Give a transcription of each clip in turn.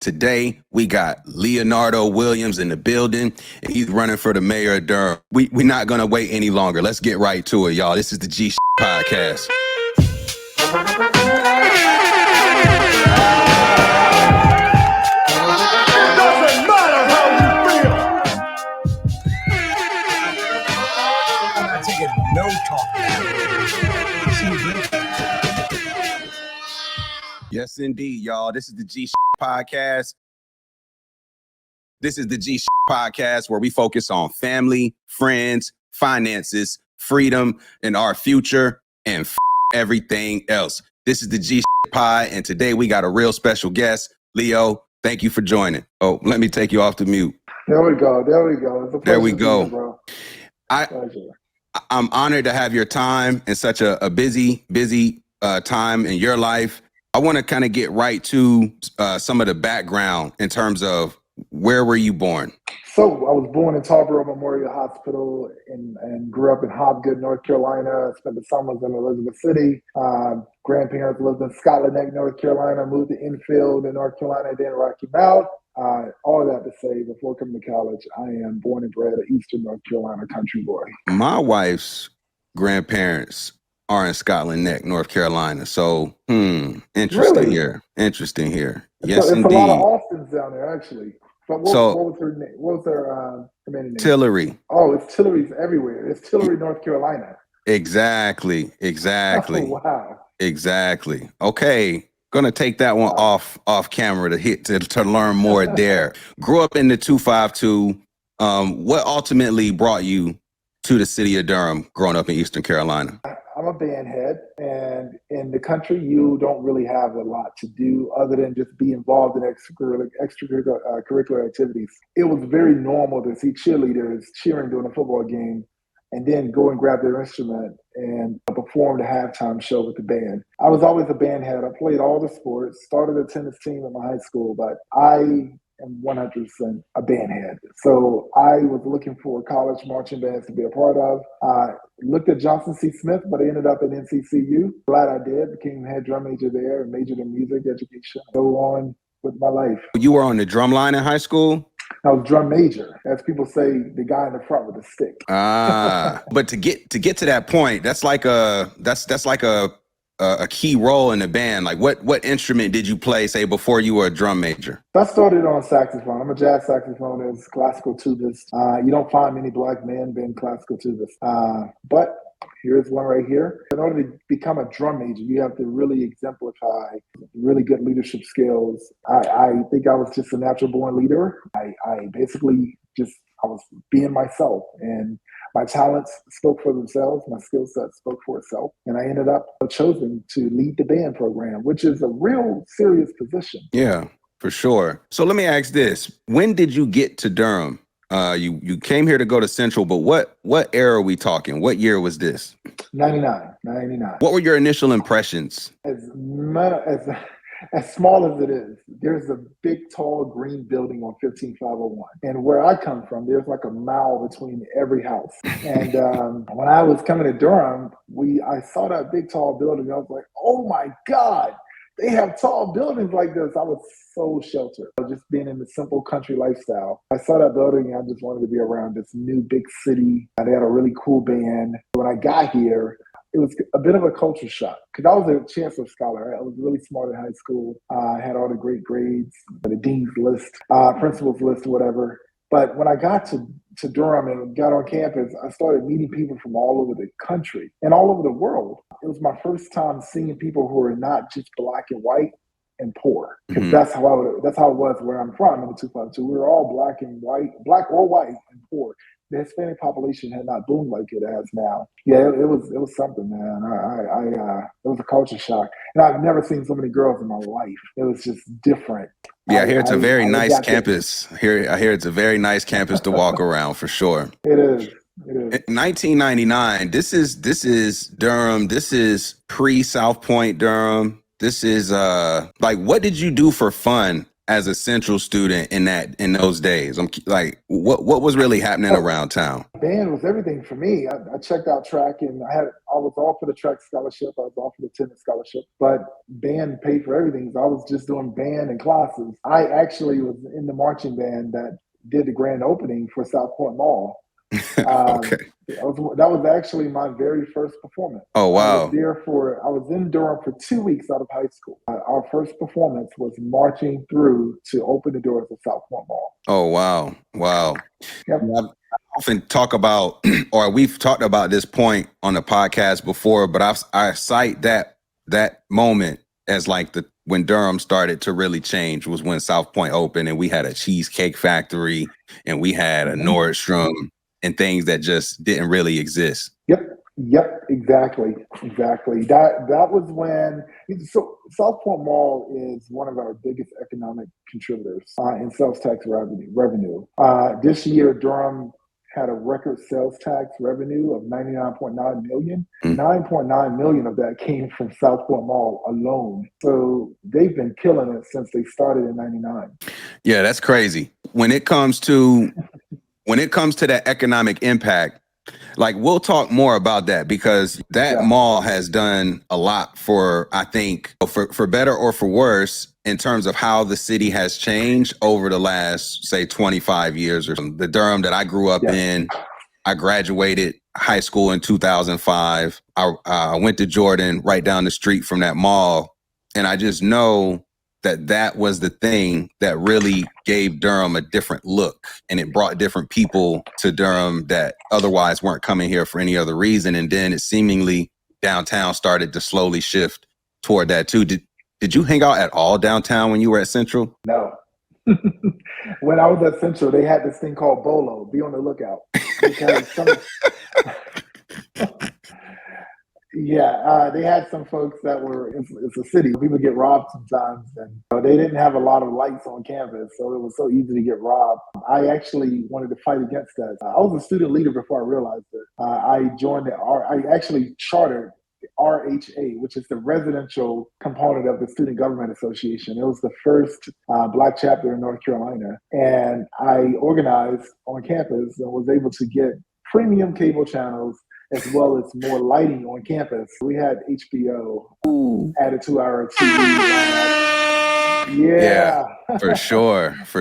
Today, we got Leonardo Williams in the building, and he's running for the mayor of Durham. We're not going to wait any longer. Let's get right to it, y'all. This is the G Podcast. Doesn't matter how you feel. I'm not taking no talk. Yes, indeed, y'all. This is the G Podcast. This is the G Podcast where we focus on family, friends, finances, freedom, and our future, and everything else. This is the G Pod, and today we got a real special guest, Leo. Thank you for joining. Oh, let me take you off the mute. There we go. It's a There we pleasure go. to be here, bro. I'm honored to have your time in such a busy time in your life. I want to kind of get right to some of the background in terms of where were you born? So I was born in Tarboro Memorial Hospital and grew up in Hobgood, North Carolina. Spent the summers in Elizabeth City. Grandparents lived in Scotland Neck, North Carolina. Moved to Enfield in North Carolina, then Rocky Mount. All of that to say, before coming to college, I am born and bred an Eastern North Carolina country boy. My wife's grandparents are in Scotland Neck, North Carolina. So, interesting Really? here. Interesting here. It's Yes, a indeed. lot of Austins down there, actually. But what was her name? What was her community name? Tillery. Oh, it's Tillery's everywhere. It's Tillery, North Carolina. Exactly. Oh, wow. Exactly. Okay. Gonna take that one off camera to learn more there. Grew up in the 252. What ultimately brought you to the city of Durham growing up in Eastern Carolina? I'm a band head, and in the country, you don't really have a lot to do other than just be involved in extracurricular activities. It was very normal to see cheerleaders cheering during a football game and then go and grab their instrument and perform the halftime show with the band. I was always a band head. I played all the sports, started a tennis team in my high school, but I am 100% a band head. So I was looking for college marching bands to be a part of. Looked at Johnson C. Smith, but I ended up at NCCU. Glad I did. Became head drum major there and majored in music education. Go on with my life. You were on the drum line in high school? I was drum major. As people say, the guy in the front with the stick. But to get to that point, that's like a key role in the band. Like what instrument did you play, say, before you were a drum major? I started on saxophone. I'm a jazz saxophonist, classical tubist. You don't find many black men being classical tubists. But here's one right here. In order to become a drum major, you have to really exemplify really good leadership skills. I think I was just a natural born leader. I was being myself, and my talents spoke for themselves. My skill set spoke for itself. And I ended up chosen to lead the band program, which is a real serious position. Yeah, for sure. So let me ask this. When did you get to Durham? You came here to go to Central, but what era are we talking? What year was this? 99. What were your initial impressions? As small as it is, there's a big, tall, green building on 15501. And where I come from, there's like a mile between every house. And when I was coming to Durham, I saw that big, tall building. I was like, oh my God, they have tall buildings like this. I was so sheltered, just being in the simple country lifestyle. I saw that building and I just wanted to be around this new big city. They had a really cool band. When I got here, it was a bit of a culture shock because I was a Chancellor Scholar. Right? I was really smart in high school. I had all the great grades, the dean's list, principal's list, whatever. But when I got to Durham and got on campus, I started meeting people from all over the country and all over the world. It was my first time seeing people who are not just black and white and poor. Because that's how it was where I'm from in the 252. We were all black or white and poor. The Hispanic population had not boomed like it has now. Yeah, it was something, man. It was a culture shock, and I've never seen so many girls in my life. It was just different. Yeah, I hear it's a very nice campus. I hear it's a very nice campus to walk around for sure. It is. 1999. This is Durham. This is pre-South Point Durham. This is what did you do for fun as a Central student in those days? I'm like, what was really happening around town? Band was everything for me. I checked out track, and I was all for the track scholarship. I was all for the tennis scholarship, but band paid for everything. So I was just doing band and classes. I actually was in the marching band that did the grand opening for Southport Mall. Okay. That was actually my very first performance. Oh, wow. I was in Durham for 2 weeks out of high school. Our first performance was marching through to open the doors of Southport Mall. Oh, wow. Wow. Yep. I often talk about, or we've talked about this point on the podcast before, but I cite that moment as like when Durham started to really change was when South Point opened, and we had a cheesecake factory and we had a Nordstrom and things that just didn't really exist. Yep, exactly. That was when. So Southport Mall is one of our biggest economic contributors in sales tax revenue. This year, Durham had a record sales tax revenue of $99.9 million. $9.9 million of that came from Southport Mall alone. So they've been killing it since they started in '99. Yeah, that's crazy. When it comes to that economic impact, like we'll talk more about that, because that mall has done a lot for, I think, for better or for worse, in terms of how the city has changed over the last, say, 25 years or something. The Durham that I grew up in, I graduated high school in 2005. I went to Jordan right down the street from that mall. And I just know that was the thing that really gave Durham a different look, and it brought different people to Durham that otherwise weren't coming here for any other reason. And then it seemingly downtown started to slowly shift toward that too. Did you hang out at all downtown when you were at Central? No. When I was at Central, they had this thing called Bolo. Be on the lookout. Because they had some folks that were, it's a city. People get robbed sometimes, and they didn't have a lot of lights on campus, so it was so easy to get robbed. I actually wanted to fight against that. I was a student leader before I realized it. I actually chartered the RHA, which is the residential component of the Student Government Association. It was the first Black chapter in North Carolina, and I organized on campus and was able to get premium cable channels as well as more lighting on campus. We had HBO added to our TV. Yeah, for sure. So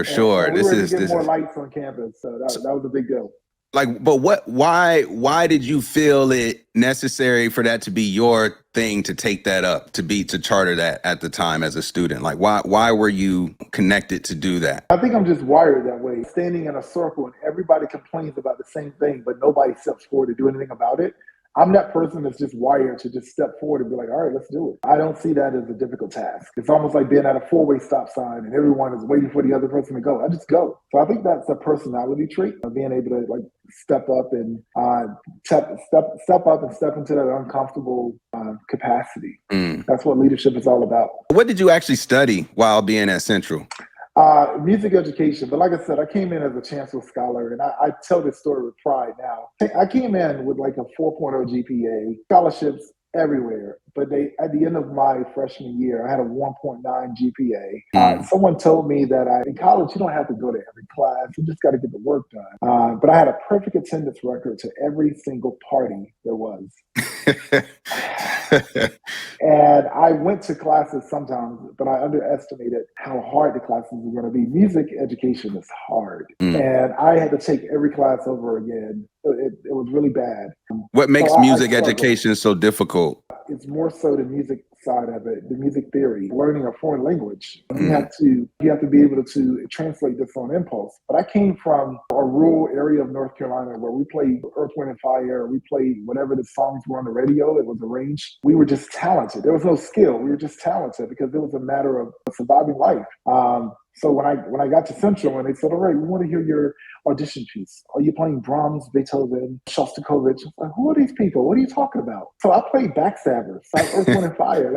we were to get more lights on campus, so that was a big deal. Like, but why did you feel it necessary for that to be your thing, to take that up, to charter that at the time as a student? Like, why were you connected to do that? I think I'm just wired that way. Standing in a circle and everybody complains about the same thing, but nobody steps forward to do anything about it. I'm that person that's just wired to just step forward and be like, all right, let's do it. I don't see that as a difficult task. It's almost like being at a four-way stop sign and everyone is waiting for the other person to go. I just go. So I think that's a personality trait of being able to like step up and step into that uncomfortable capacity. That's what leadership is all about. What did you actually study while being at Central? Music education. But like I said, I came in as a Chancellor Scholar, and I tell this story with pride now. I came in with like a 4.0 GPA, scholarships everywhere. But at the end of my freshman year, I had a 1.9 GPA. Someone told me that in college, you don't have to go to every class. You just got to get the work done. But I had a perfect attendance record to every single party there was. And I went to classes sometimes, but I underestimated how hard the classes were going to be. Music education is hard. And I had to take every class over again. It was really bad. What makes music education so difficult? It's more so the music side of it, the music theory, learning a foreign language. You have to be able to translate this on impulse. But I came from a rural area of North Carolina where we played Earth, Wind, and Fire. We played whatever the songs were on the radio. It was arranged. We were just talented. There was no skill. We were just talented because it was a matter of surviving life. So when I got to Central and they said, all right, we want to hear your audition piece. Are you playing Brahms, Beethoven, Shostakovich? I was like, who are these people? What are you talking about? So I played Backstabbers, like Earth, Wind, and Fire,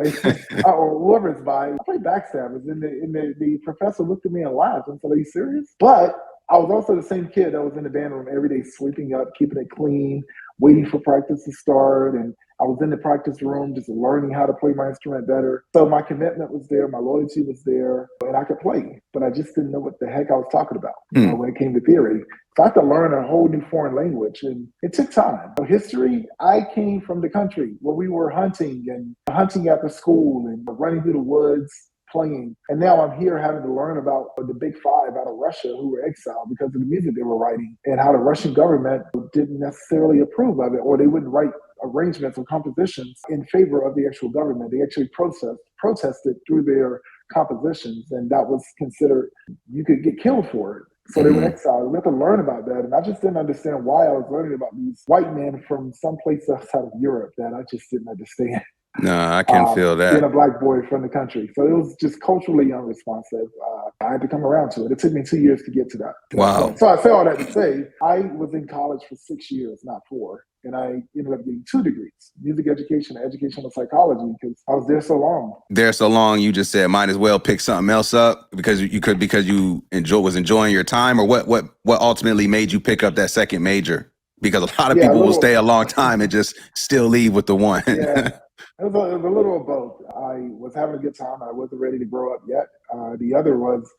or whoever it's by. I played Backstabbers, and the professor looked at me and laughed and said, are you serious? But I was also the same kid that was in the band room every day, sweeping up, keeping it clean, waiting for practice to start, and I was in the practice room just learning how to play my instrument better. So my commitment was there, my loyalty was there, and I could play, but I just didn't know what the heck I was talking about, when it came to theory. So I had to learn a whole new foreign language, and it took time. So history, I came from the country where we were hunting after school and running through the woods, playing. And now I'm here having to learn about the big five out of Russia who were exiled because of the music they were writing, and how the Russian government didn't necessarily approve of it, or they wouldn't write arrangements or compositions in favor of the actual government. They actually protested through their compositions, and that was considered, you could get killed for it. So they were exiled. We had to learn about that. And I just didn't understand why I was learning about these white men from someplace outside of Europe that I just didn't understand. No, I can feel that. Being a black boy from the country. So it was just culturally unresponsive. I had to come around to it. It took me 2 years to get to that. Wow. So I say all that to say, I was in college for 6 years, not 4. And I ended up getting 2 degrees, music education and educational psychology, because I was there so long. You just said, might as well pick something else up because you was enjoying your time, or what ultimately made you pick up that second major? Because a lot of people will stay a long time and just still leave with the one. Yeah. It was a little of both. I was having a good time. I wasn't ready to grow up yet. The other was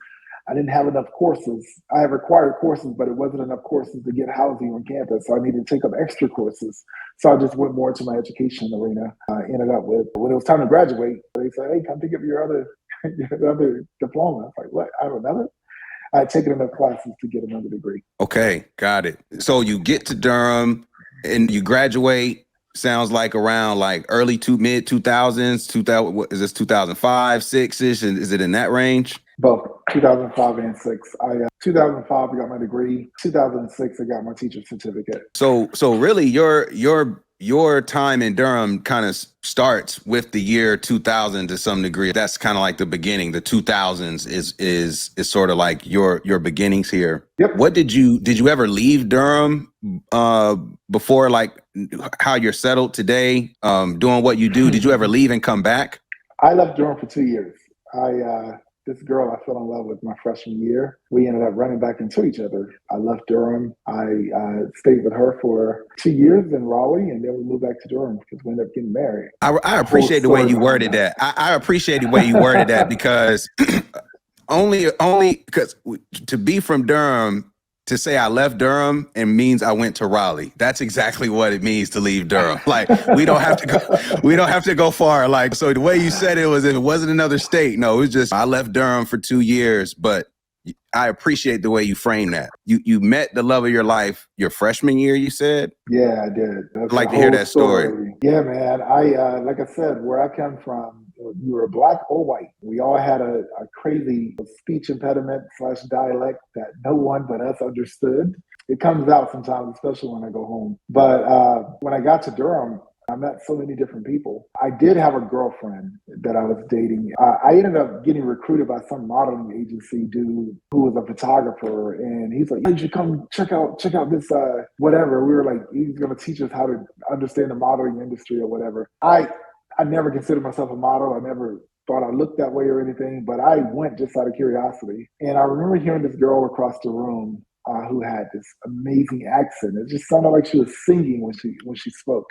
I didn't have enough courses. I have required courses, but it wasn't enough courses to get housing on campus. So I needed to take up extra courses. So I just went more into my education arena. I ended up with, when it was time to graduate, they said, hey, come pick up your other diploma. I was like, what? I have another? I had taken enough classes to get another degree. Okay, got it. So you get to Durham and you graduate. Sounds like around like mid 2000s. 2000, what is this? 2005, 6ish, and is it in that range? Both 2005 and 6. 2005 I got my degree. 2006 I got my teacher's certificate. So really your time in Durham kind of starts with the year 2000 to some degree. That's kind of like the beginning. The 2000s is sort of like your beginnings here. Yep. What did you ever leave Durham before, like how you're settled today, doing what you do? Did you ever leave and come back? I left Durham for 2 years. This girl I fell in love with my freshman year, we ended up running back into each other. I left Durham. I stayed with her for 2 years in Raleigh, and then we moved back to Durham because we ended up getting married. I appreciate the way you worded that. I appreciate the way you worded that because only because to be from Durham, to say I left Durham, and means I went to Raleigh. That's exactly what it means to leave Durham. Like we don't have to go far. Like, so the way you said it was, if it wasn't another state, no, it was just I left Durham for 2 years. But I appreciate the way you framed that. You met the love of your life your freshman year, you said? Yeah, I did. I'd like to hear that story. Yeah, man. I like I said, where I come from, you were black or white. We all had a crazy speech impediment / dialect that no one but us understood. It comes out sometimes, especially when I go home. But when I got to Durham, I met so many different people. I did have a girlfriend that I was dating. I ended up getting recruited by some modeling agency dude who was a photographer, and he's like, "You should come check out this whatever." We were like, he's going to teach us how to understand the modeling industry or whatever. I never considered myself a model. I never thought I looked that way or anything, but I went just out of curiosity. And I remember hearing this girl across the room who had this amazing accent. It just sounded like she was singing when she spoke.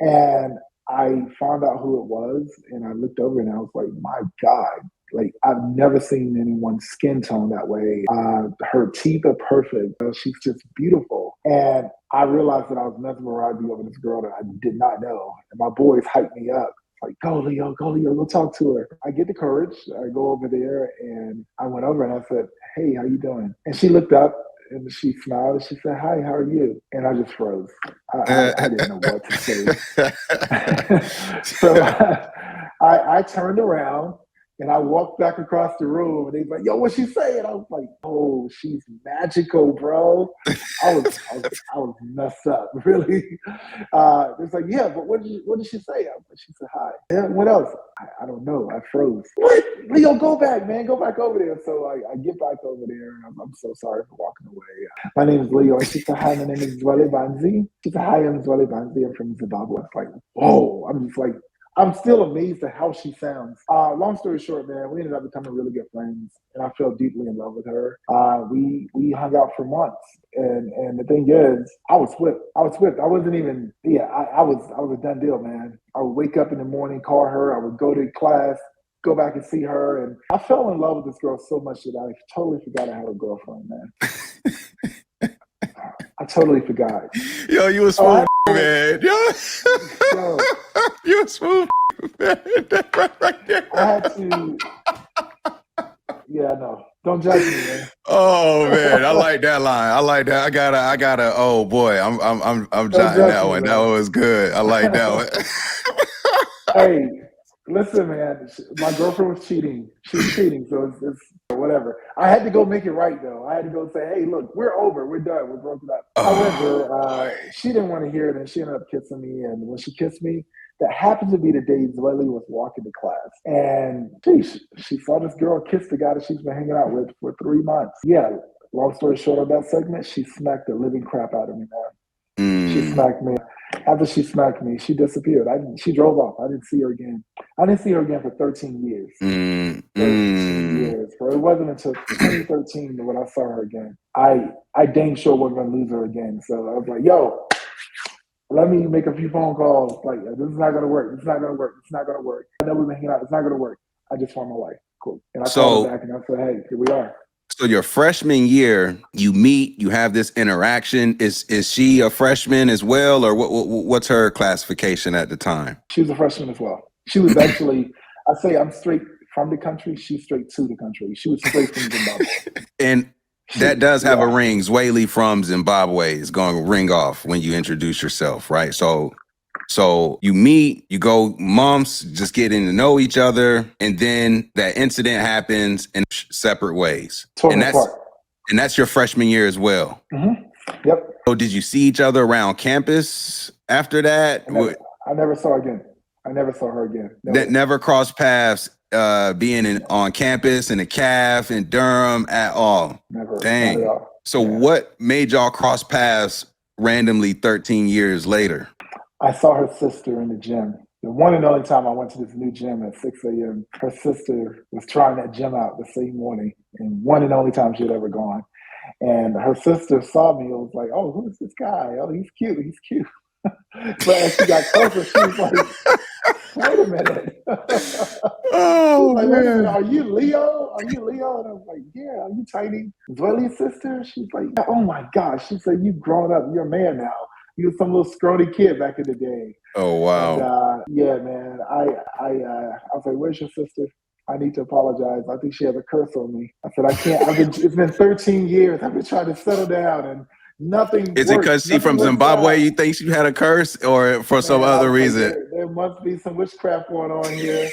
And I found out who it was, and I looked over and I was like, my God, like I've never seen anyone's skin tone that way. Her teeth are perfect. She's just beautiful. And I realized that I was mesmerized over this girl that I did not know. And my boys hyped me up. Like, go Leo, go talk to her. I get the courage. I go over there, and I went over and I said, hey, how you doing? And she looked up and she smiled and she said, hi, how are you? And I just froze. I didn't know what to say. So I turned around and I walked back across the room, and they was like, yo, what's she saying? I was like, oh, she's magical, bro. I was messed up, really. It's like, yeah, but what did she say? She said, hi. Yeah, what else? I don't know. I froze. What? Leo, go back, man. Go back over there. So I get back over there, and I'm so sorry for walking away. My name is Leo. And she said, hi, my name is Zwele Banzi. She said, hi, I'm Zwele Banzi. I'm from Zimbabwe. I was like, whoa. I'm just like, I'm still amazed at how she sounds. Long story short, man, we ended up becoming really good friends, and I fell deeply in love with her. We hung out for months, and the thing is, I was whipped. I wasn't even. Yeah, I was a done deal, man. I would wake up in the morning, call her. I would go to class, go back and see her, and I fell in love with this girl so much that I totally forgot I had a girlfriend, man. I totally forgot. Yo, you a smooth man. Yo, Yo, you a smooth man. Right there. I had to. Yeah, no, don't judge me, man. Oh man, I like that line. I like that. I gotta. Oh boy, I'm jotting that one. That one was good. I like that one. Hey, listen, man. My girlfriend was cheating. She was cheating, so it's whatever. I had to go make it right, though. I had to go say, "Hey, look, we're over. We're done. We're broken up." However, she didn't want to hear it, and she ended up kissing me. And when she kissed me, that happened to be the day Zweli was walking to class, and she saw this girl kiss the guy that she's been hanging out with for 3 months. Yeah. Long story short of that segment, she smacked the living crap out of me, man. She smacked me. After she smacked me, she disappeared. She drove off. I didn't see her again. I didn't see her again for 13 years. 13 years. So it wasn't until 2013 when I saw her again. I dang sure wasn't going to lose her again. So I was like, yo, let me make a few phone calls. Like, this is not going to work. This is not going to work. It's not going to work. I know we've been hanging out. It's not going to work. I just want my life. Cool. And I called her back and I said, hey, here we are. So your freshman year, you meet, you have this interaction. Is she a freshman as well, or what's her classification at the time? She was a freshman as well. She was actually, I say I'm straight from the country. She's straight to the country. She was straight from Zimbabwe. And that does have a ring. Zweli from Zimbabwe is going to ring off when you introduce yourself, right? So you meet, you go months just getting to know each other, and then that incident happens in separate ways. And that's your freshman year as well. Mm-hmm. Yep. So did you see each other around campus after that? I never saw her again. I never saw her again. That never crossed paths being on campus in a CAF in Durham at all. Never. Dang. Not at all. So what made y'all cross paths randomly 13 years later? I saw her sister in the gym. The one and only time I went to this new gym at 6 a.m., her sister was trying that gym out the same morning, and one and only time she had ever gone. And her sister saw me and was like, oh, who's this guy? Oh, he's cute. He's cute. But as she got closer, she was like, wait a minute. Oh, like, man. Are you Leo? Are you Leo? And I was like, yeah. Are you Tiny? Zweli's sister? She's like, oh my gosh. She said, you've grown up. You're a man now. You was some little scrawny kid back in the day. Oh, wow. And, yeah, man. I was like, where's your sister? I need to apologize. I think she has a curse on me. I said, I can't. It's been 13 years. I've been trying to settle down and nothing. Is it because she's from Zimbabwe you think she had a curse, or for some other reason? There must be some witchcraft going on here.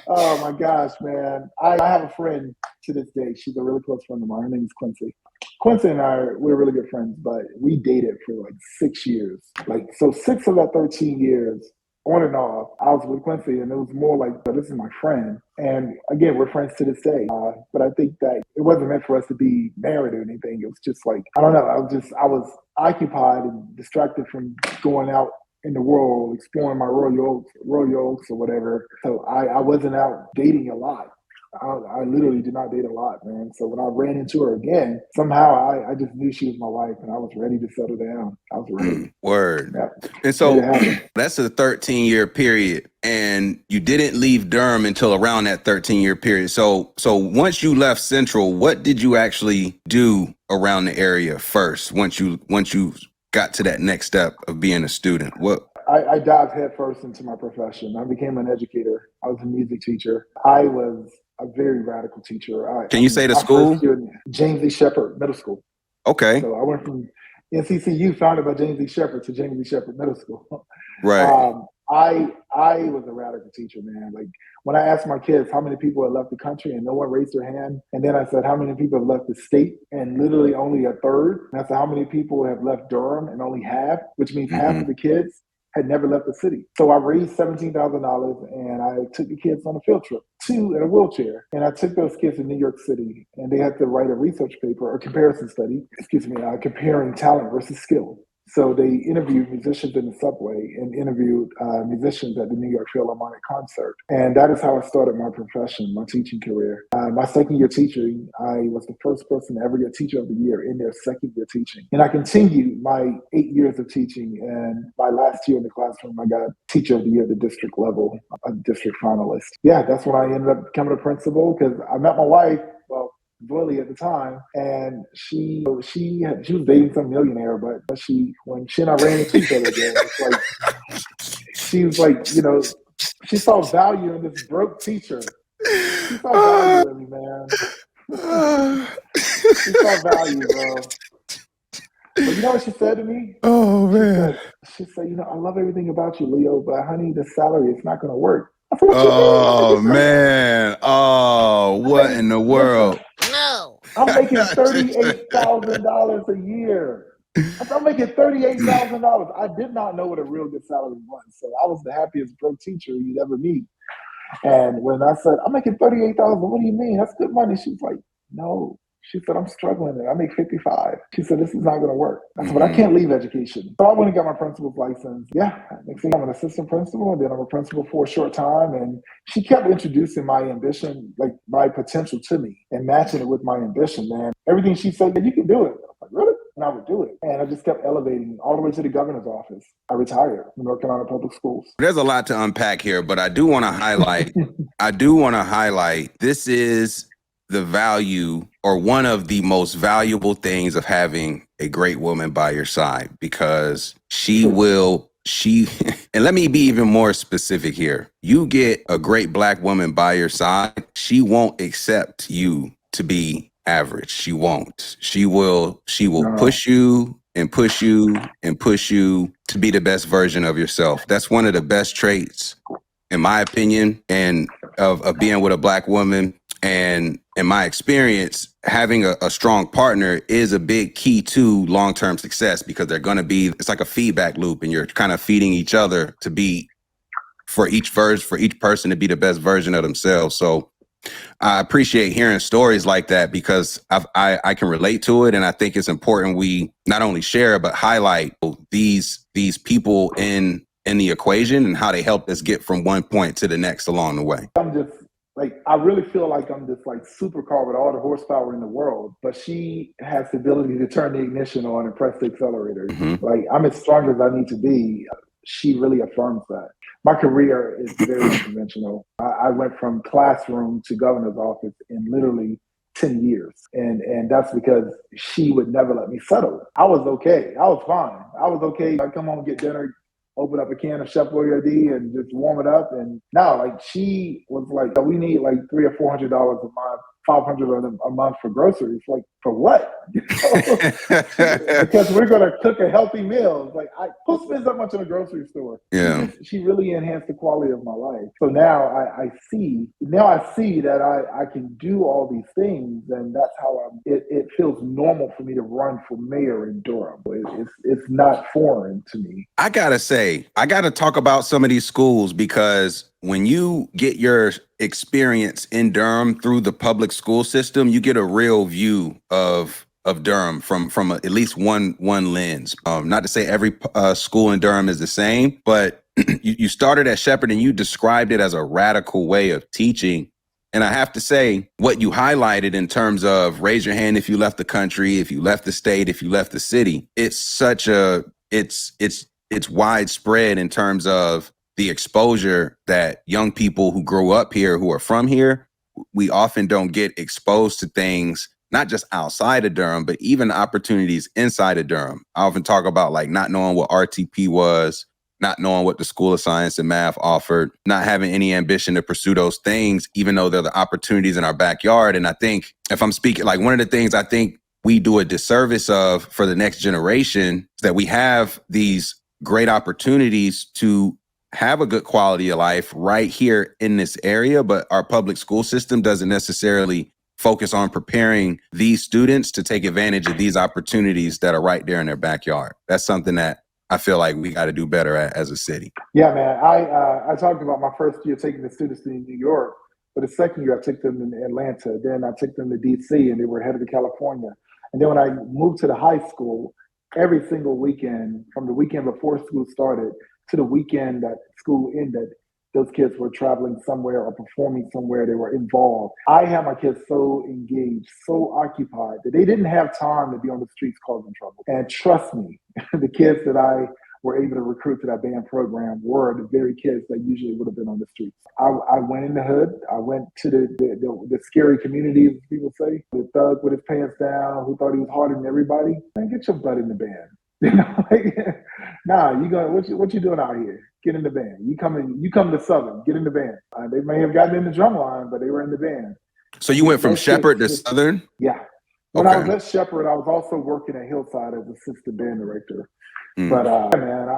Oh my gosh, man. I have a friend to this day. She's a really close friend of mine. Her name is Quincy. Quincy and we're really good friends, but we dated for like 6 years. So 6 of that 13 years, on and off, I was with Quincy, and it was more like, this is my friend. And again, we're friends to this day. But I think that it wasn't meant for us to be married or anything. It was just like, I don't know. I was occupied and distracted from going out in the world, exploring my Royal Oaks or whatever. So I wasn't out dating a lot. I literally did not date a lot, man. So when I ran into her again, somehow I just knew she was my wife, and I was ready to settle down. I was ready. Word. Yeah. And so that's a 13-year period, and you didn't leave Durham until around that 13-year period. So once you left Central, what did you actually do around the area first? Once you got to that next step of being a student, what? I dived headfirst into my profession. I became an educator. I was a music teacher. I was a very radical teacher. Can you say the school? James E. Shepherd Middle School. Okay. So I went from NCCU, founded by James E. Shepherd, to James E. Shepherd Middle School. Right. I was a radical teacher, man. Like when I asked my kids how many people had left the country, and no one raised their hand, and then I said how many people have left the state, and literally only a third. And I said how many people have left Durham, and only half, which means half of the kids had never left the city. So I raised $17,000, and I took the kids on a field trip, 2 in a wheelchair. And I took those kids to New York City, and they had to write a research paper or comparison study, comparing talent versus skill. So they interviewed musicians in the subway and interviewed musicians at the New York Philharmonic concert. And that is how I started my profession, my teaching career. My second year teaching, I was the first person to ever get Teacher of the Year in their second year teaching. And I continued my 8 years of teaching. And my last year in the classroom, I got Teacher of the Year at the district level, a district finalist. Yeah, that's when I ended up becoming a principal because I met my wife, Willie at the time, and she was dating some millionaire, but when she and I ran into each other again, it's like she was like, she saw value in this broke teacher. She saw value in me, man. She saw value, bro. But you know what she said to me? Oh man. She said, I love everything about you, Leo, but honey, the salary, it's not gonna work. I said, what Oh you mean? man. Oh, what in the world? No. I'm making $38,000 a year. I'm making $38,000. I did not know what a real good salary was. So I was the happiest broke teacher you'd ever meet. And when I said, I'm making $38,000, what do you mean? That's good money. She was like, no. She said, I'm struggling and I make 55. She said, this is not going to work. I said, but I can't leave education. So I went and got my principal's license. Yeah, next thing I'm an assistant principal, and then I'm a principal for a short time. And she kept introducing my ambition, like my potential to me and matching it with my ambition, man. Everything she said, you can do it. I was like, really? And I would do it. And I just kept elevating all the way to the governor's office. I retired from North Carolina Public Schools. There's a lot to unpack here, but I do want to highlight, this is the value or one of the most valuable things of having a great woman by your side, because and let me be even more specific here. You get a great Black woman by your side, she won't accept you to be average. She won't. She will push you and push you and push you to be the best version of yourself. That's one of the best traits, in my opinion, and of being with a Black woman. And in my experience, having a strong partner is a big key to long-term success, because it's like a feedback loop, and you're kind of feeding each other to be, for each person to be the best version of themselves. So I appreciate hearing stories like that, because I can relate to it. And I think it's important we not only share, but highlight these people in the equation and how they helped us get from one point to the next along the way. I really feel like I'm just like supercar with all the horsepower in the world, but she has the ability to turn the ignition on and press the accelerator. Mm-hmm. Like, I'm as strong as I need to be. She really affirms that. My career is very unconventional. I went from classroom to governor's office in literally 10 years. And that's because she would never let me settle. I was okay. I was fine. I was okay. I'd come home, get dinner, open up a can of Chef Boyardee and just warm it up. And now, like, she was like, we need like $300 or $400 a month, $500 a month for groceries. Like, for what? Because we're going to cook a healthy meal. Like, who spends that much in a grocery store? Yeah. She really enhanced the quality of my life. So now I see that I can do all these things, and that's how it feels normal for me to run for mayor in Durham. It's not foreign to me. I gotta talk about some of these schools, because when you get your experience in Durham through the public school system, you get a real view of Durham from at least one lens. Not to say every school in Durham is the same, but you started at Shepherd and you described it as a radical way of teaching. And I have to say, what you highlighted in terms of raise your hand if you left the country, if you left the state, if you left the city, it's widespread in terms of the exposure that young people who grow up here, who are from here, we often don't get exposed to things, not just outside of Durham, but even opportunities inside of Durham. I often talk about like not knowing what RTP was, not knowing what the School of Science and Math offered, not having any ambition to pursue those things, even though they're the opportunities in our backyard. And I think, if I'm speaking, like, one of the things I think we do a disservice of for the next generation is that we have these great opportunities to have a good quality of life right here in this area, but our public school system doesn't necessarily focus on preparing these students to take advantage of these opportunities that are right there in their backyard. That's something that I feel like we got to do better at as a city. Yeah, man. I talked about my first year taking the students to New York, but the second year I took them in Atlanta. Then I took them to DC, and they were headed to California. And then when I moved to the high school, every single weekend, from the weekend before school started to the weekend that school ended, those kids were traveling somewhere or performing somewhere. They were involved. I had my kids so engaged, so occupied that they didn't have time to be on the streets causing trouble. And trust me, the kids that I were able to recruit to that band program were the very kids that usually would have been on the streets. I went in the hood. I went to the scary communities, as people say. The thug with his pants down, who thought he was harder than everybody. Man, get your butt in the band. You know, like, nah, you going? What you doing out here? Get in the band. You come to Southern. Get in the band. They may have gotten in the drum line, but they were in the band. So you went from Shepherd to Southern? Yeah. When I was at Shepherd, I was also working at Hillside as assistant band director. But man,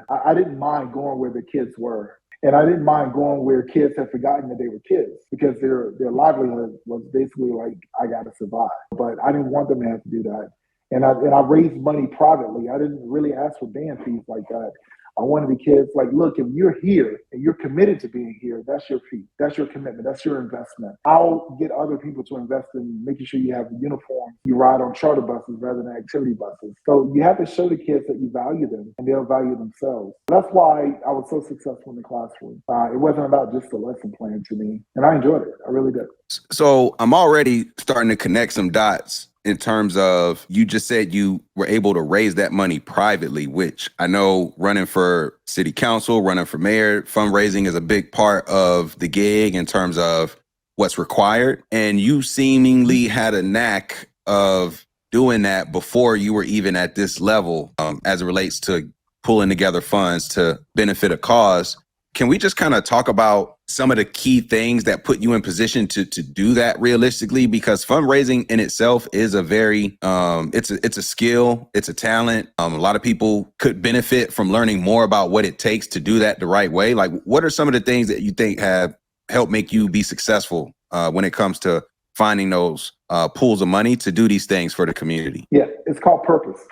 I didn't mind going where the kids were, and I didn't mind going where kids had forgotten that they were kids, because their livelihood was basically like, I got to survive. But I didn't want them to have to do that, and I raised money privately. I didn't really ask for band fees like that. I wanted the kids like, look, if you're here and you're committed to being here, that's your fee. That's your commitment. That's your investment. I'll get other people to invest in making sure you have uniforms. You ride on charter buses rather than activity buses. So you have to show the kids that you value them and they'll value themselves. That's why I was so successful in the classroom. It wasn't about just the lesson plan to me. And I enjoyed it. I really did. So I'm already starting to connect some dots in terms of, you just said you were able to raise that money privately, which I know running for city council, running for mayor, fundraising is a big part of the gig in terms of what's required. And you seemingly had a knack of doing that before you were even at this level, as it relates to pulling together funds to benefit a cause. Can we just kind of talk about some of the key things that put you in position to do that realistically? Because fundraising in itself is a very, it's a skill, it's a talent. A lot of people could benefit from learning more about what it takes to do that the right way. Like, what are some of the things that you think have helped make you be successful when it comes to finding those pools of money to do these things for the community? Yeah, it's called purpose.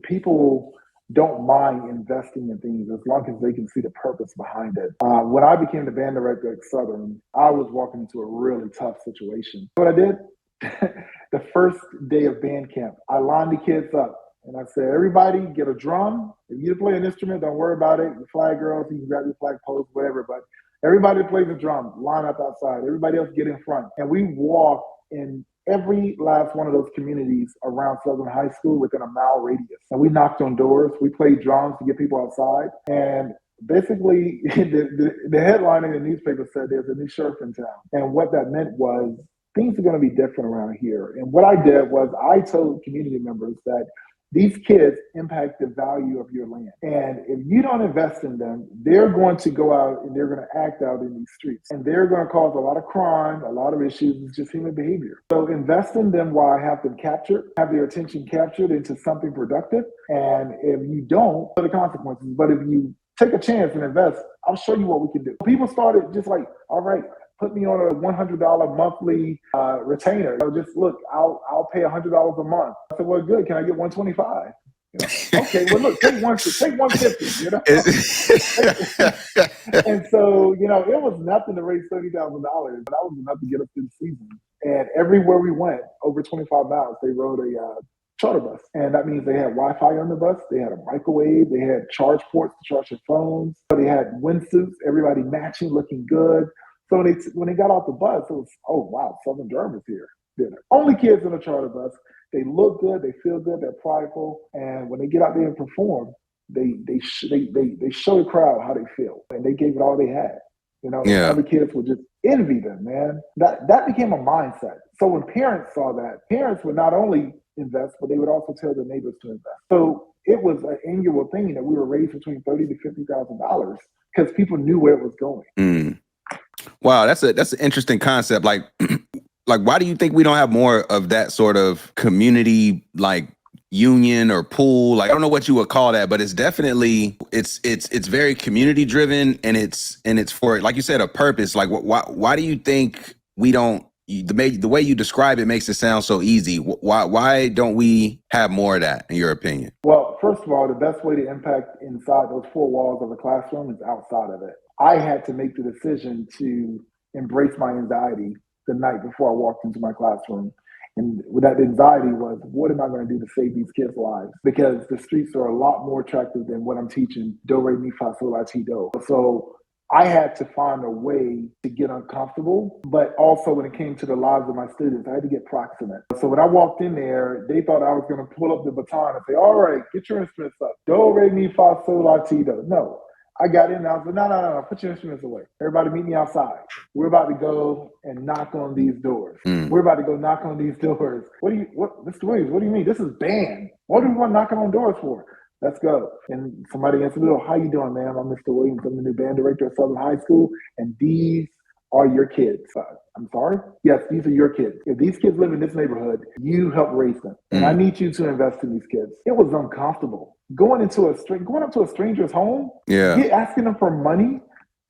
People don't mind investing in things as long as they can see the purpose behind it. When I became the band director at Southern, I was walking into a really tough situation. What I did, the first day of band camp, I lined the kids up and I said, everybody get a drum. If you play an instrument, don't worry about it. The flag girls, you can grab your flag post, whatever. But everybody that plays the drum, line up outside. Everybody else get in front. And we walked in every last one of those communities around Southern High School within a mile radius. And we knocked on doors. We played drums to get people outside. And basically, the headline in the newspaper said there's a new sheriff in town. And what that meant was things are going to be different around here. And what I did was I told community members that these kids impact the value of your land. And if you don't invest in them, they're going to go out and they're going to act out in these streets. And they're going to cause a lot of crime, a lot of issues. It's just human behavior. So invest in them while I have them captured, have their attention captured into something productive. And if you don't, for the consequences. But if you take a chance and invest, I'll show you what we can do. People started just like, all right, put me on a $100 monthly retainer. So just look, I'll pay $100 a month. I said, well, good. Can I get $125? You know? Okay, well, look, take $150. You know, and so it was nothing to raise $30,000, but that was enough to get us through the season. And everywhere we went, over 25 miles, they rode a charter bus, and that means they had Wi-Fi on the bus. They had a microwave. They had charge ports to charge their phones. They had windsuits. Everybody matching, looking good. So when they got off the bus, it was, oh, wow, Southern Durham is here. They're the only kids in a charter bus. They look good. They feel good. They're prideful. And when they get out there and perform, they show the crowd how they feel. And they gave it all they had. Other kids would just envy them, man. That became a mindset. So when parents saw that, parents would not only invest, but they would also tell their neighbors to invest. So it was an annual thing that we were raised between $30,000 to $50,000 because people knew where it was going. Mm. Wow, that's an interesting concept. Like, why do you think we don't have more of that sort of community, like union or pool? Like, I don't know what you would call that, but it's definitely it's very community driven, and it's for, like you said, a purpose. Like, why do you think we don't? The way you describe it makes it sound so easy. Why don't we have more of that, in your opinion? Well, first of all, the best way to impact inside those four walls of a classroom is outside of it. I had to make the decision to embrace my anxiety the night before I walked into my classroom And with that anxiety was, what am I going to do to save these kids' lives? Because the streets are a lot more attractive than what I'm teaching, do, re, mi, fa, sol, la, ti, do. So I had to find a way to get uncomfortable, but also when it came to the lives of my students, I had to get proximate. So when I walked in there, they thought I was going to pull up the baton and say, all right, get your instruments up. Do, re, mi, fa, sol, la, ti, do. No. I got in and I was like, no, put your instruments away. Everybody meet me outside. We're about to go and knock on these doors. We're about to go knock on these doors. Mr. Williams, what do you mean? This is band. What do we want knocking on doors for? Let's go. And somebody answered, oh, how you doing, ma'am? I'm Mr. Williams. I'm the new band director at Southern High School, and these are your kids. I'm sorry? Yes, these are your kids. If these kids live in this neighborhood, you help raise them. And I need you to invest in these kids. It was uncomfortable. Going up to a stranger's home, asking them for money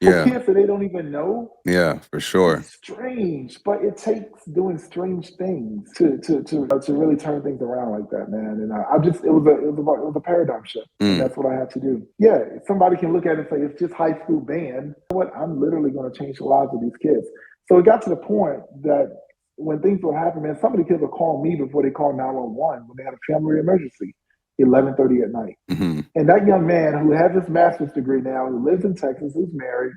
for kids that they don't even know. Yeah, for sure. It's strange, but it takes doing strange things to really turn things around like that, man. And it was a paradigm shift. And that's what I had to do. Yeah, if somebody can look at it and say it's just high school band. You know what? I'm literally going to change the lives of these kids. So it got to the point that when things would happen, man, some of the kids would call me before they called 911 when they had a family emergency. 11:30 at night. And that young man who has his master's degree now, who lives in Texas, who's married,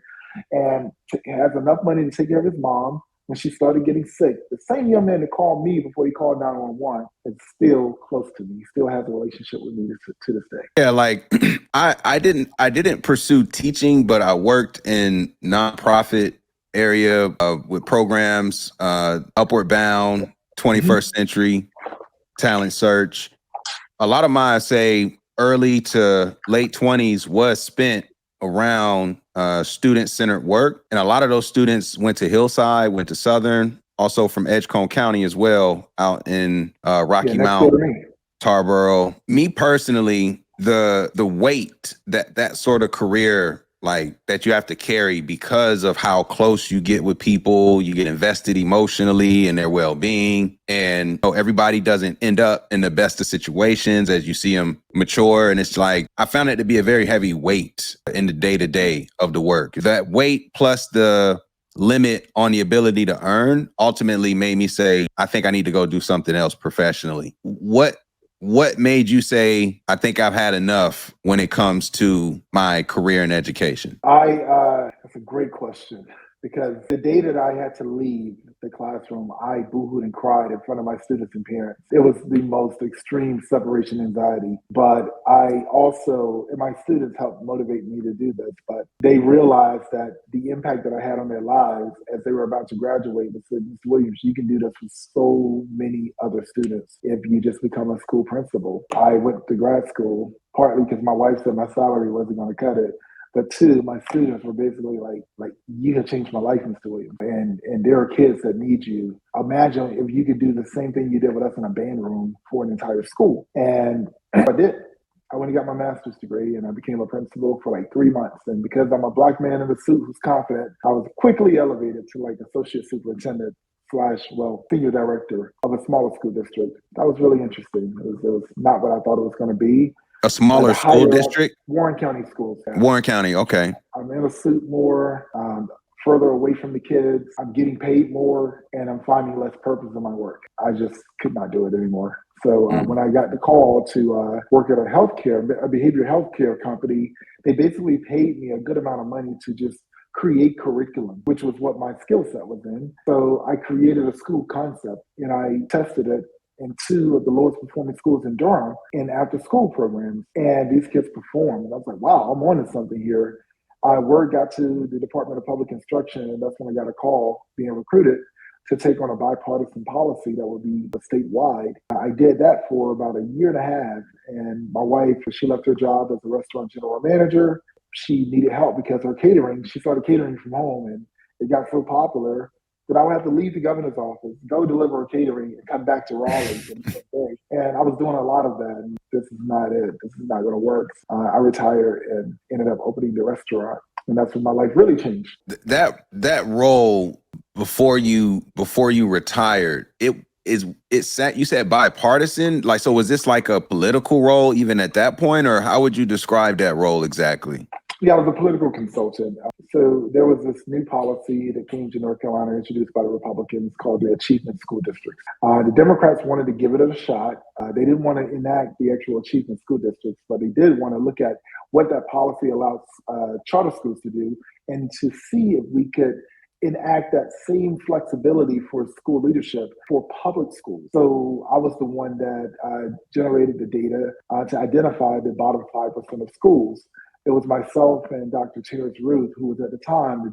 and has enough money to take care of his mom when she started getting sick, the same young man that called me before he called 911 is still close to me. He still has a relationship with me to this day. Yeah, like I didn't pursue teaching, but I worked in nonprofit area with programs, Upward Bound, 21st Century, Talent Search. A lot of mine, say early to late 20s, was spent around student-centered work. And a lot of those students went to Hillside, went to Southern, also from Edgecombe County as well, out in Rocky Mount, Tarboro. Me personally, the weight that sort of career, like that you have to carry because of how close you get with people, you get invested emotionally in their well-being. And everybody doesn't end up in the best of situations as you see them mature. And it's like, I found it to be a very heavy weight in the day-to-day of the work. That weight plus the limit on the ability to earn ultimately made me say, I think I need to go do something else professionally. What made you say, I think I've had enough when it comes to my career in education? That's a great question, because the day that I had to leave the classroom, I boohooed and cried in front of my students and parents. It was the most extreme separation anxiety, but I also, and my students helped motivate me to do this, but they realized that the impact that I had on their lives as they were about to graduate, they said, Mr. Williams, you can do this with so many other students if you just become a school principal. I went to grad school partly because my wife said my salary wasn't going to cut it. But two, my students were basically like, you have changed my life, Mr. Williams. And there are kids that need you. Imagine if you could do the same thing you did with us in a band room for an entire school. And I did. I went and got my master's degree and I became a principal for like 3 months. And because I'm a Black man in a suit who's confident, I was quickly elevated to like associate superintendent / senior director of a smaller school district. That was really interesting. It was not what I thought it was going to be. A smaller school district? Warren County schools. Yeah. Warren County, okay. I'm in a suit more, further away from the kids. I'm getting paid more, and I'm finding less purpose in my work. I just could not do it anymore. So when I got the call to work at a behavioral healthcare company, they basically paid me a good amount of money to just create curriculum, which was what my skill set was in. So I created a school concept, and I tested it in 2 of the lowest performing schools in Durham in after school programs. And these kids performed. And I was like, wow, I'm on to something here. Word got to the Department of Public Instruction, and that's when I got a call being recruited to take on a bipartisan policy that would be statewide. I did that for about 1.5 years. And my wife, she left her job as a restaurant general manager. She needed help because she started catering from home, and it got so popular that I would have to leave the governor's office, go deliver catering, and come back to Raleigh. And I was doing a lot of that. And this is not it. This is not going to work. I retired and ended up opening the restaurant. And that's when my life really changed. That role before you retired, you said bipartisan? Like, so was this like a political role even at that point, or how would you describe that role exactly? Yeah, I was a political consultant. So there was this new policy that came to North Carolina, introduced by the Republicans, called the Achievement School Districts. The Democrats wanted to give it a shot. They didn't want to enact the actual Achievement School Districts, but they did want to look at what that policy allows charter schools to do and to see if we could enact that same flexibility for school leadership for public schools. So I was the one that generated the data to identify the bottom 5% of schools. It was myself and Dr. Terrence Ruth, who was at the time the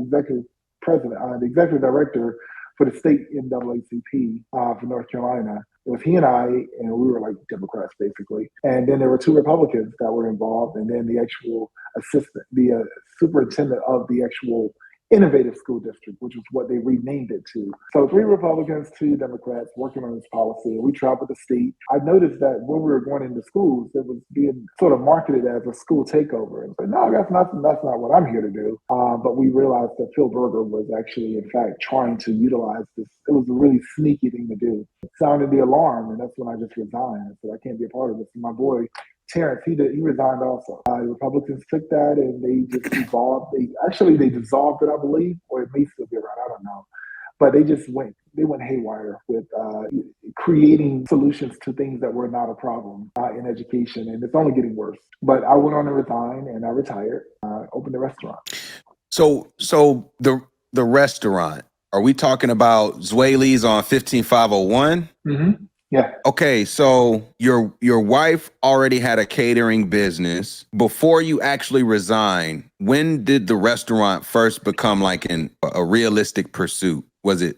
executive president, the executive director for the state NAACP for North Carolina. It was he and I, and we were like Democrats basically. And then there were 2 Republicans that were involved, and then the actual assistant, the superintendent of the actual innovative school district, which is what they renamed it to. So 3 Republicans, 2 Democrats working on this policy, and we traveled the state. I noticed that when we were going into schools, it was being sort of marketed as a school takeover. And so, no, that's not what I'm here to do. But we realized that Phil Berger was actually, in fact, trying to utilize this. It was a really sneaky thing to do. It sounded the alarm, and that's when I just resigned. I said, I can't be a part of this. And my boy, Terrence, he resigned also. The Republicans took that and they just evolved. They dissolved it, I believe, or it may still be around. I don't know. But they went haywire with creating solutions to things that were not a problem in education, and it's only getting worse. But I went on to resign, and I retired. Opened a restaurant. So the restaurant, are we talking about Zweli's on 15501? Mm-hmm. Yeah. Okay, so your wife already had a catering business. Before you actually resigned, when did the restaurant first become like a realistic pursuit? Was it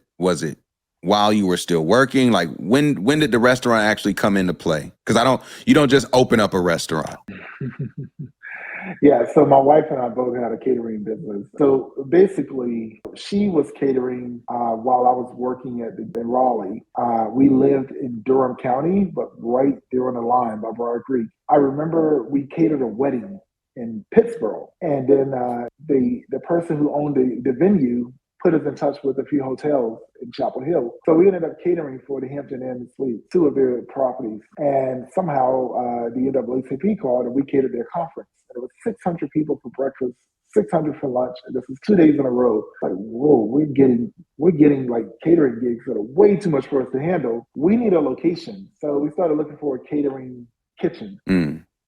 while you were still working? Like when did the restaurant actually come into play? Because you don't just open up a restaurant. Yeah, so my wife and I both had a catering business. So basically, she was catering while I was working in Raleigh. We lived in Durham County, but right there on the line by Broad Creek. I remember we catered a wedding in Pittsburgh, and then the person who owned the venue put us in touch with a few hotels in Chapel Hill. So we ended up catering for the Hampton Inn Suites, 2 of their properties. And somehow the NAACP called and we catered their conference. And it was 600 people for breakfast, 600 for lunch. And this was 2 days in a row. Like, whoa, we're getting like catering gigs that are way too much for us to handle. We need a location. So we started looking for a catering kitchen.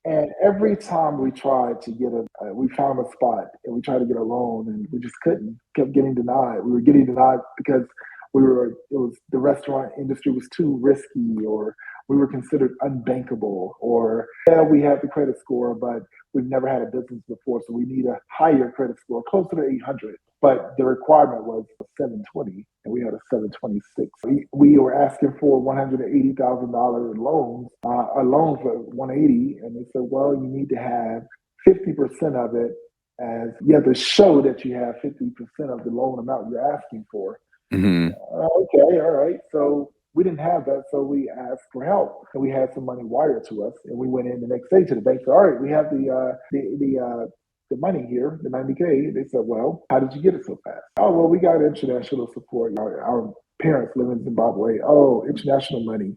And every time we tried to get we found a spot and we tried to get a loan and we just couldn't, kept getting denied. We were getting denied because the restaurant industry was too risky, or we were considered unbankable, or we had the credit score, but we've never had a business before, so we need a higher credit score, closer to 800. But the requirement was 720, and we had a 726. We were asking for $180,000 loans, a loan for 180, and they said, well, you need to have 50% of it as you have to show that you have 50% of the loan amount you're asking for. Mm-hmm. Okay, all right. So we didn't have that, so we asked for help, and we had some money wired to us, and we went in the next day to the bank. Said, all right, we have the money here, the 90K. They said, well, how did you get it so fast? Oh, well, we got international support. Our parents live in Zimbabwe. Oh, international money.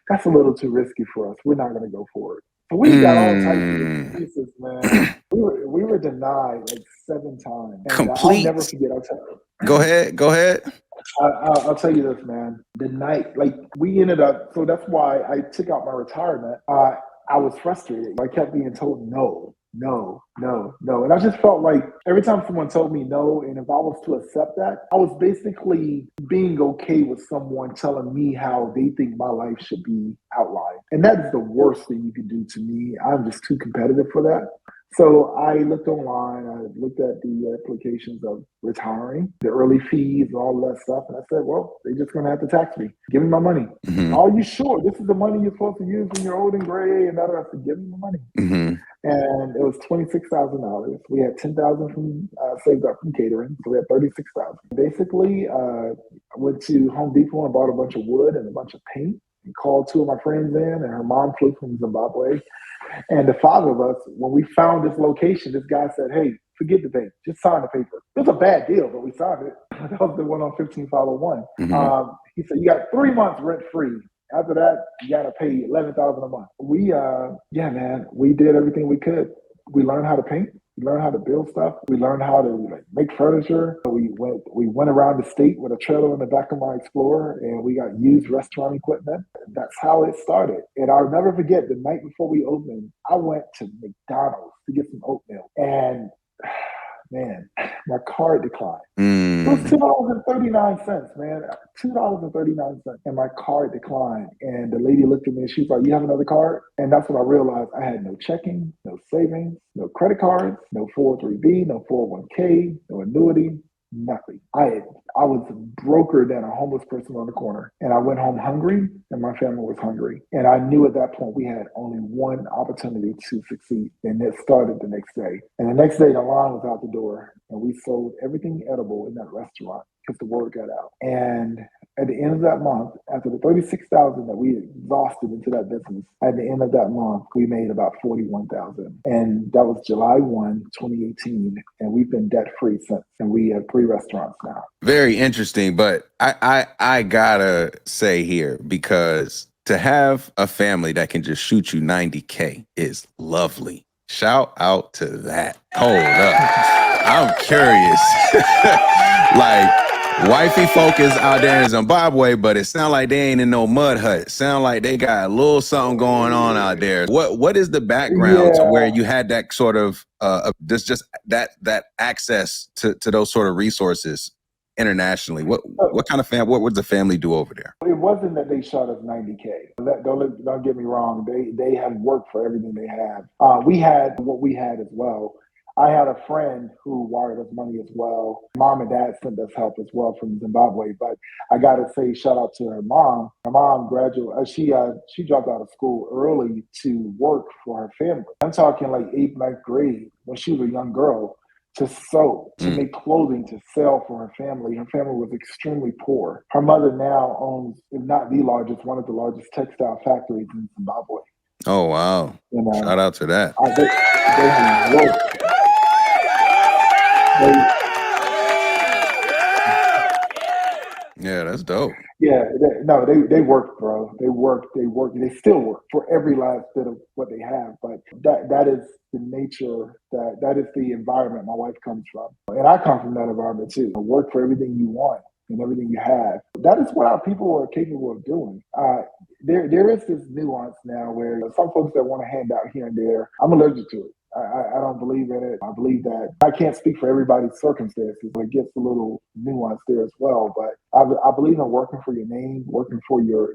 That's a little too risky for us. We're not going to go for it. So we got all types of excuses, man. We were denied like 7 times. And I'll never forget. Go ahead. I'll tell you this, man. The night, like we ended up, so that's why I took out my retirement. I was frustrated. I kept being told no. And I just felt like every time someone told me no, and if I was to accept that, I was basically being okay with someone telling me how they think my life should be outlined. And that is the worst thing you can do to me. I'm just too competitive for that. So I looked online, I looked at the implications of retiring, the early fees and all that stuff. And I said, well, they're just going to have to tax me. Give me my money. Mm-hmm. Are you sure this is the money you're supposed to use when you're old and gray? And I said, give me my money. Mm-hmm. And it was $26,000. We had $10,000 from saved up from catering. So we had $36,000. Basically, I went to Home Depot and bought a bunch of wood and a bunch of paint and called 2 of my friends in, and her mom flew from Zimbabwe. And the 5 of us, when we found this location, this guy said, hey, forget the bank, just sign the paper. It was a bad deal, but we signed it. That was the one on 15501. Mm-hmm. He said, you got 3 months rent free. After that, you got to pay $11,000 a month. We did everything we could. We learned how to paint. We learned how to build stuff. We learned how to like make furniture. We went around the state with a trailer in the back of my Explorer, and we got used restaurant equipment. That's how it started. And I'll never forget the night before we opened, I went to McDonald's to get some oatmeal, and man, my card declined. It was $2.39, man. $2.39. And my card declined. And the lady looked at me and she was like, "You have another card?" And that's when I realized I had no checking, no savings, no credit cards, no 403B, no 401k, no annuity, nothing. I was broker than a homeless person on the corner. And I went home hungry and my family was hungry. And I knew at that point we had only one opportunity to succeed. And it started the next day. And the next day the line was out the door and we sold everything edible in that restaurant because the word got out. And at the end of that month, after the $36,000 that we exhausted into that business, at the end of that month, we made about $41,000. And that was July 1, 2018. And we've been debt free since. And we have 3 restaurants now. Very interesting, but I gotta say here, because to have a family that can just shoot you 90K is lovely. Shout out to that. Hold up. I'm curious. Like, wifey folk is out there in Zimbabwe, but it sound like they ain't in no mud hut. Sound like they got a little something going on out there. What is the background to where you had that sort of just that access to those sort of resources internationally? What kind of what would the family do over there? It wasn't that they shot us 90K. Don't get me wrong. They have worked for everything they have. We had what we had as well. I had a friend who wired us money as well. Mom and dad sent us help as well from Zimbabwe. But I got to say, shout out to her mom. Her mom graduated. She dropped out of school early to work for her family. I'm talking like 8th, 9th grade when she was a young girl, to sew, to make clothing, to sell for her family. Her family was extremely poor. Her mother now owns, if not the largest, one of the largest textile factories in Zimbabwe. Oh, wow. Shout out to that. They have worked. Yeah, that's dope. Yeah, they work, bro. They work. They still work for every last bit of what they have. But that is the nature, that is the environment my wife comes from. And I come from that environment too. Work for everything you want and everything you have. That is what our people are capable of doing. There is this nuance now where some folks that want to hand out here and there, I'm allergic to it. I don't believe in it. I believe that I can't speak for everybody's circumstances, but it gets a little nuance there as well. But I believe in working for your name, working for your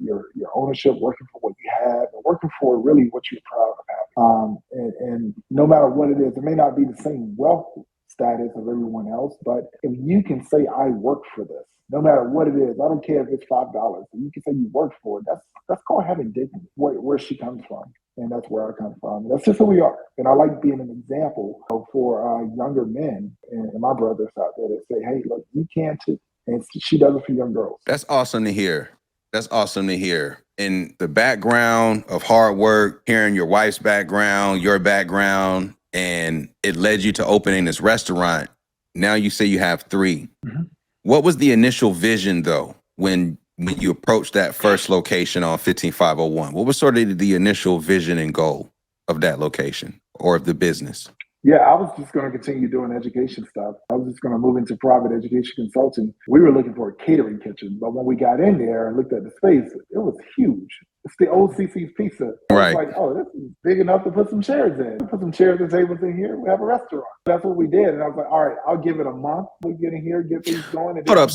ownership, working for what you have, and working for really what you're proud of having. And no matter what it is, it may not be the same wealth status of everyone else, but if you can say, "I work for this," no matter what it is, I don't care if it's $5, if you can say you work for it, that's called having dignity, where she comes from. And that's where I come from. That's just who we are. And I like being an example for younger men and my brothers out there that say, "Hey, look, you can too." And she does it for young girls. That's awesome to hear. That's awesome to hear. In the background of hard work, hearing your wife's background, your background, and it led you to opening this restaurant. Now you say you have 3. Mm-hmm. What was the initial vision, though, when you approached that first location on 15501? What was sort of the initial vision and goal of that location or of the business? Yeah, I was just going to continue doing education stuff. I was just going to move into private education consulting. We were looking for a catering kitchen, but when we got in there and looked at the space, it was huge. It's the old CC's Pizza. Right. It's like, oh, this is big enough to put some chairs in. Put some chairs and tables in here. We have a restaurant. That's what we did. And I was like, all right, I'll give it a month. We get in here, get things going. And hold up.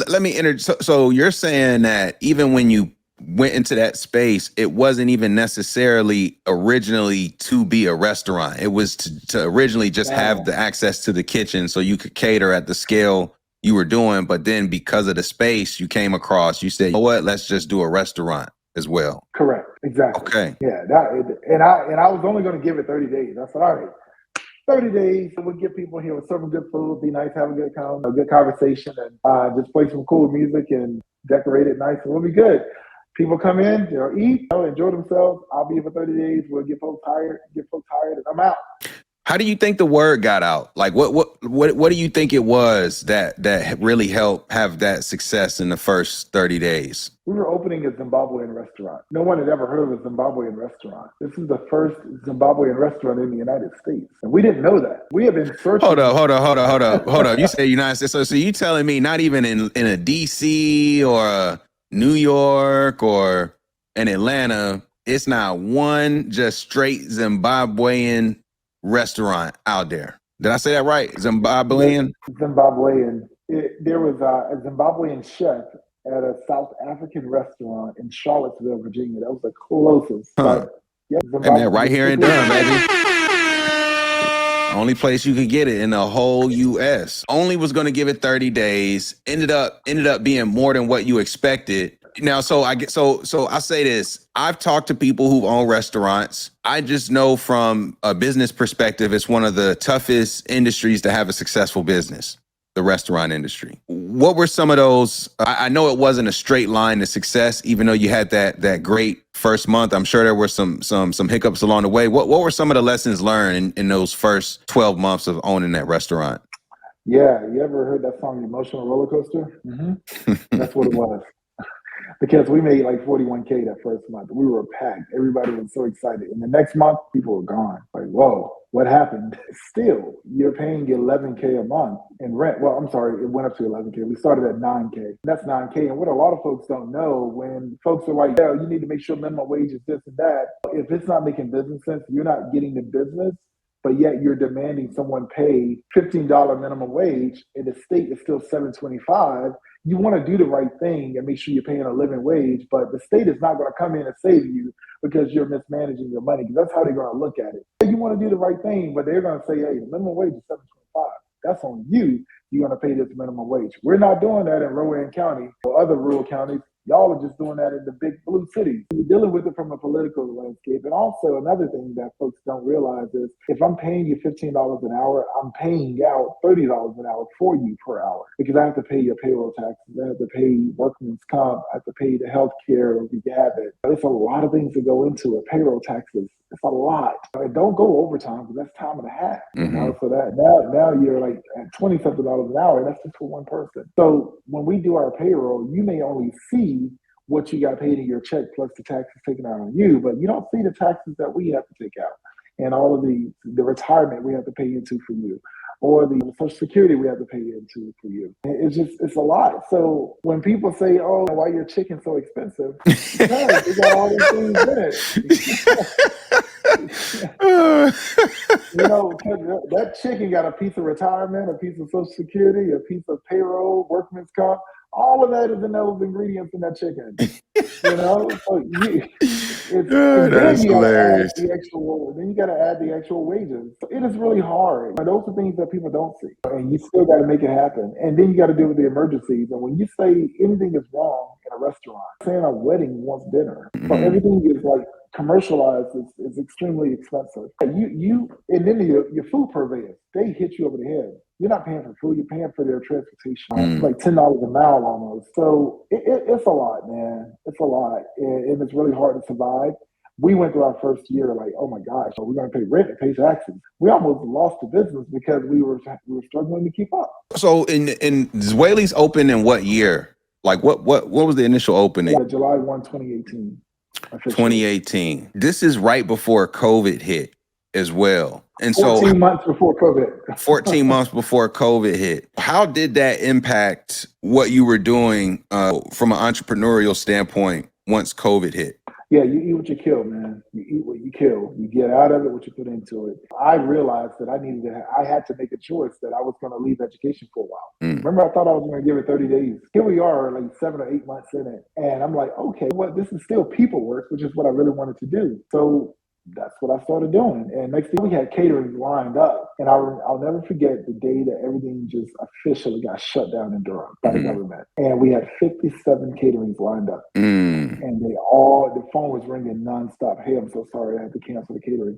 Let me enter. So you're saying that even when you went into that space, it wasn't even necessarily originally to be a restaurant. It was to originally just have the access to the kitchen so you could cater at the scale you were doing. But then because of the space you came across, you said, "You know what, let's just do a restaurant as well." Correct. Exactly. Okay. Yeah. And I was only going to give it 30 days. I said, all right, 30 days, we'll get people here with some good food, be nice, have a good conversation, and just play some cool music and decorate it nice, and we'll be good. People come in, eat, enjoy themselves. I'll be here for 30 days. We'll get folks hired, and I'm out. How do you think the word got out? Like, what do you think it was that really helped have that success in the first 30 days? We were opening a Zimbabwean restaurant. No one had ever heard of a Zimbabwean restaurant. This is the first Zimbabwean restaurant in the United States. And we didn't know that. We have been searching. Hold up. You say United States. So you telling me not even in a DC or a New York or in Atlanta, it's not one just straight Zimbabwean restaurant out there. Did I say that right? Zimbabwean? Zimbabwean. There was a Zimbabwean chef at a South African restaurant in Charlottesville, Virginia. That was the closest. Huh. But yeah, Hey man, right here in Durham, baby. Only place you could get it in the whole U.S. Only was going to give it 30 days. Ended up being more than what you expected. Now, so I say this. I've talked to people who own restaurants. I just know from a business perspective, it's one of the toughest industries to have a successful business, the restaurant industry. What were some of those? I know it wasn't a straight line to success, even though you had that great first month. I'm sure there were some hiccups along the way. What were some of the lessons learned in those first 12 months of owning that restaurant? Yeah, you ever heard that song, Emotional Roller Coaster? Mm-hmm. That's what it was. Because we made like 41K that first month. We were packed. Everybody was so excited. And the next month, people were gone. Like, whoa, what happened? Still, you're paying 11K a month in rent. Well, I'm sorry, it went up to 11K. We started at 9K. That's 9K. And what a lot of folks don't know, when folks are like, yeah, you need to make sure minimum wage is this and that. If it's not making business sense, you're not getting the business, but yet you're demanding someone pay $15 minimum wage and the state is still $7.25. You want to do the right thing and make sure you're paying a living wage, but the state is not going to come in and save you because you're mismanaging your money, because that's how they're going to look at it. You want to do the right thing, but they're going to say, hey, the minimum wage is $7.25. That's on you. You're going to pay this minimum wage. We're not doing that in Rowan County or other rural counties. Y'all are just doing that in the big blue cities. You're dealing with it from a political landscape. And also another thing that folks don't realize is if I'm paying you $15 an hour, I'm paying out $30 an hour for you per hour, because I have to pay your payroll taxes. I have to pay workman's comp. I have to pay the health care if you have it. There's a lot of things that go into it. Payroll taxes. It's a lot. And don't go overtime, because that's time and a half. Mm-hmm. You know, so that now you're like at $20-something an hour, and that's just for one person. So when we do our payroll, you may only see what you got paid in your check plus the taxes taken out on you, but you don't see the taxes that we have to take out and all of the retirement we have to pay into for you, or the Social Security we have to pay into for you. It's a lot. So when people say, oh, why your chicken's so expensive? Because they got all these things in it. You know, that chicken got a piece of retirement, a piece of Social Security, a piece of payroll, workman's comp. All of that is in those ingredients in that chicken. You know, so that's hilarious. Then you got to add the actual wages. It is really hard. Those are things that people don't see, and you still got to make it happen. And then you got to deal with the emergencies. And when you say anything is wrong in a restaurant, saying a wedding wants dinner, so everything is like commercialized is extremely expensive. You and then your food purveyors, they hit you over the head. You're not paying for food, you're paying for their transportation. It's like $10 a mile almost. So it's a lot, man. It's a lot. And it's really hard to survive. We went through our first year like, oh my gosh, so we're going to pay rent and pay taxes. We almost lost the business because we were struggling to keep up. So in Zweli's open in what year? Like what was the initial opening? July 1, 2018. 2018. This is right before COVID hit as well. And 14 months before COVID. 14 months before COVID hit. How did that impact what you were doing from an entrepreneurial standpoint once COVID hit? Yeah, you eat what you kill, man. You eat what you kill. You get out of it what you put into it. I realized that I had to make a choice that I was going to leave education for a while. Remember, I thought I was going to give it 30 days. Here we are, like 7 or 8 months in it. And I'm like, okay, well, this is still people work, which is what I really wanted to do. So that's what I started doing. And next thing, we had catering lined up. And I'll never forget the day that everything just officially got shut down in Durham by the government. And we had 57 caterings lined up. And the phone was ringing nonstop. Hey, I'm so sorry, I had to cancel the catering.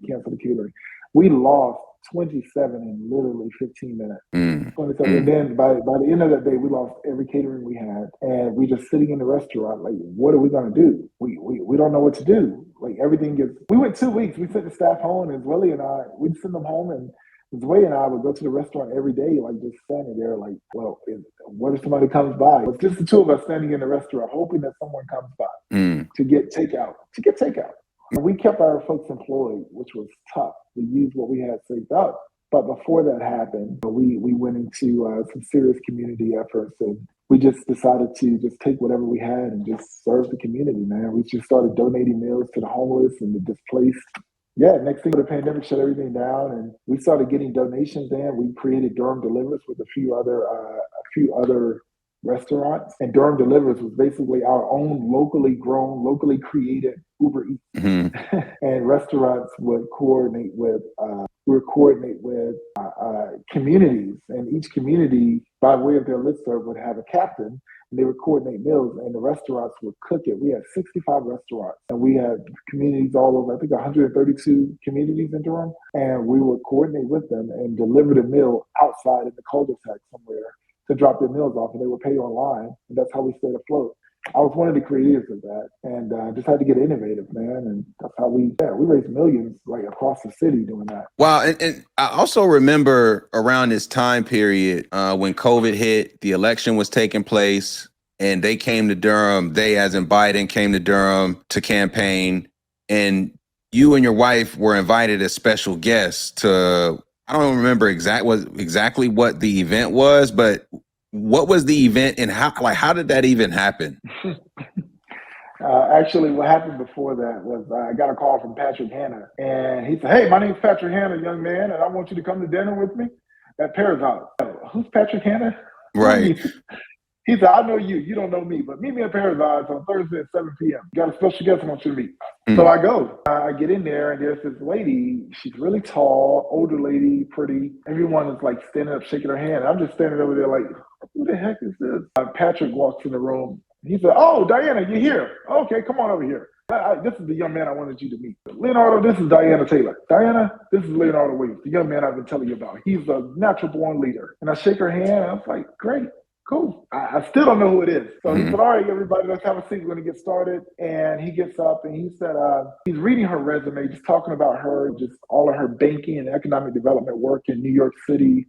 We lost 27 in literally 15 minutes. Mm. 27. And then by the end of that day, we lost every catering we had. And we just sitting in the restaurant, like, what are we going to do? We don't know what to do. Like, everything gets, we went 2 weeks. We sent the staff home, and Willie and I, we'd send them home, and Zway and I would go to the restaurant every day, like just standing there, like, well, what if somebody comes by? It's just the two of us standing in the restaurant, hoping that someone comes by to get takeout. We kept our folks employed, which was tough. We used what we had saved up. But before that happened, we went into some serious community efforts, and we just decided to just take whatever we had and just serve the community, man. We just started donating meals to the homeless and the displaced. Yeah, next thing, the pandemic shut everything down, and we started getting donations in. We created Durham Delivers with a few other restaurants, and Durham Delivers was basically our own locally grown, locally created Uber Eats. And restaurants would coordinate with communities, and each community, by way of their listserv, would have a captain, and they would coordinate meals, and the restaurants would cook it. We had 65 restaurants, and we had communities all over, I think 132 communities in Durham, and we would coordinate with them and deliver the meal outside in the cul-de-sac somewhere to drop their meals off, and they would pay online, and that's how we stayed afloat. I was one of the creators of that, and just had to get innovative, man. And that's how we raised millions like across the city doing that. Wow. And I also remember around this time period when COVID hit, the election was taking place, and they came to Durham. They, as in Biden, came to Durham to campaign, and you and your wife were invited as special guests to, I don't remember exactly what the event was, but what was the event, and how did that even happen? Actually, what happened before that was I got a call from Patrick Hanna, and he said, "Hey, my name's Patrick Hanna, young man, and I want you to come to dinner with me at Paradise." Who's Patrick Hanna? Right. He said, "I know you. You don't know me, but meet me at Paradise on Thursday at 7 p.m. Got a special guest I want you to meet." So I go. I get in there, and there's this lady. She's really tall, older lady, pretty. Everyone is like standing up, shaking her hand. I'm just standing over there like, who the heck is this? Patrick walks in the room. He said, "Oh, Diana, you're here. Okay, come on over here. This is the young man I wanted you to meet. Leonardo, this is Diana Taylor. Diana, this is Leonardo Williams, the young man I've been telling you about. He's a natural born leader." And I shake her hand, and I was like, great. Cool. I still don't know who it is. So he said, "All right, everybody, let's have a seat. We're going to get started." And he gets up and he said, he's reading her resume, just talking about her, just all of her banking and economic development work in New York City.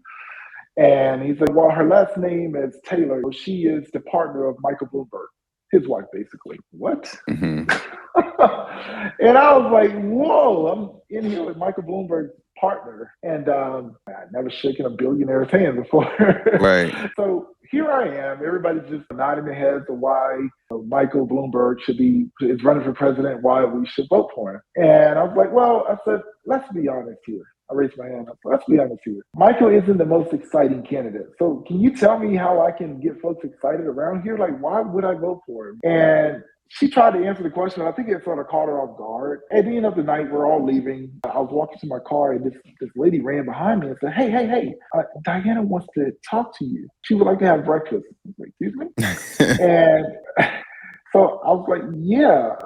And he said, well, her last name is Taylor. She is the partner of Michael Bloomberg, his wife, basically. What? And I was like, whoa, I'm in here with Michael Bloomberg's partner. And I'd never shaken a billionaire's hand before. Right. So here I am. Everybody's just nodding their heads to why Michael Bloomberg is running for president, why we should vote for him. And I was like, well, I said, let's be honest here. I raised my hand. Let's be honest here. Michael isn't the most exciting candidate. So can you tell me how I can get folks excited around here? Like, why would I vote for him? And she tried to answer the question. I think it sort of caught her off guard. At the end of the night, we're all leaving. I was walking to my car, and this lady ran behind me and said, hey, Diana wants to talk to you. She would like to have breakfast. I was like, excuse me? And so I was like, yeah,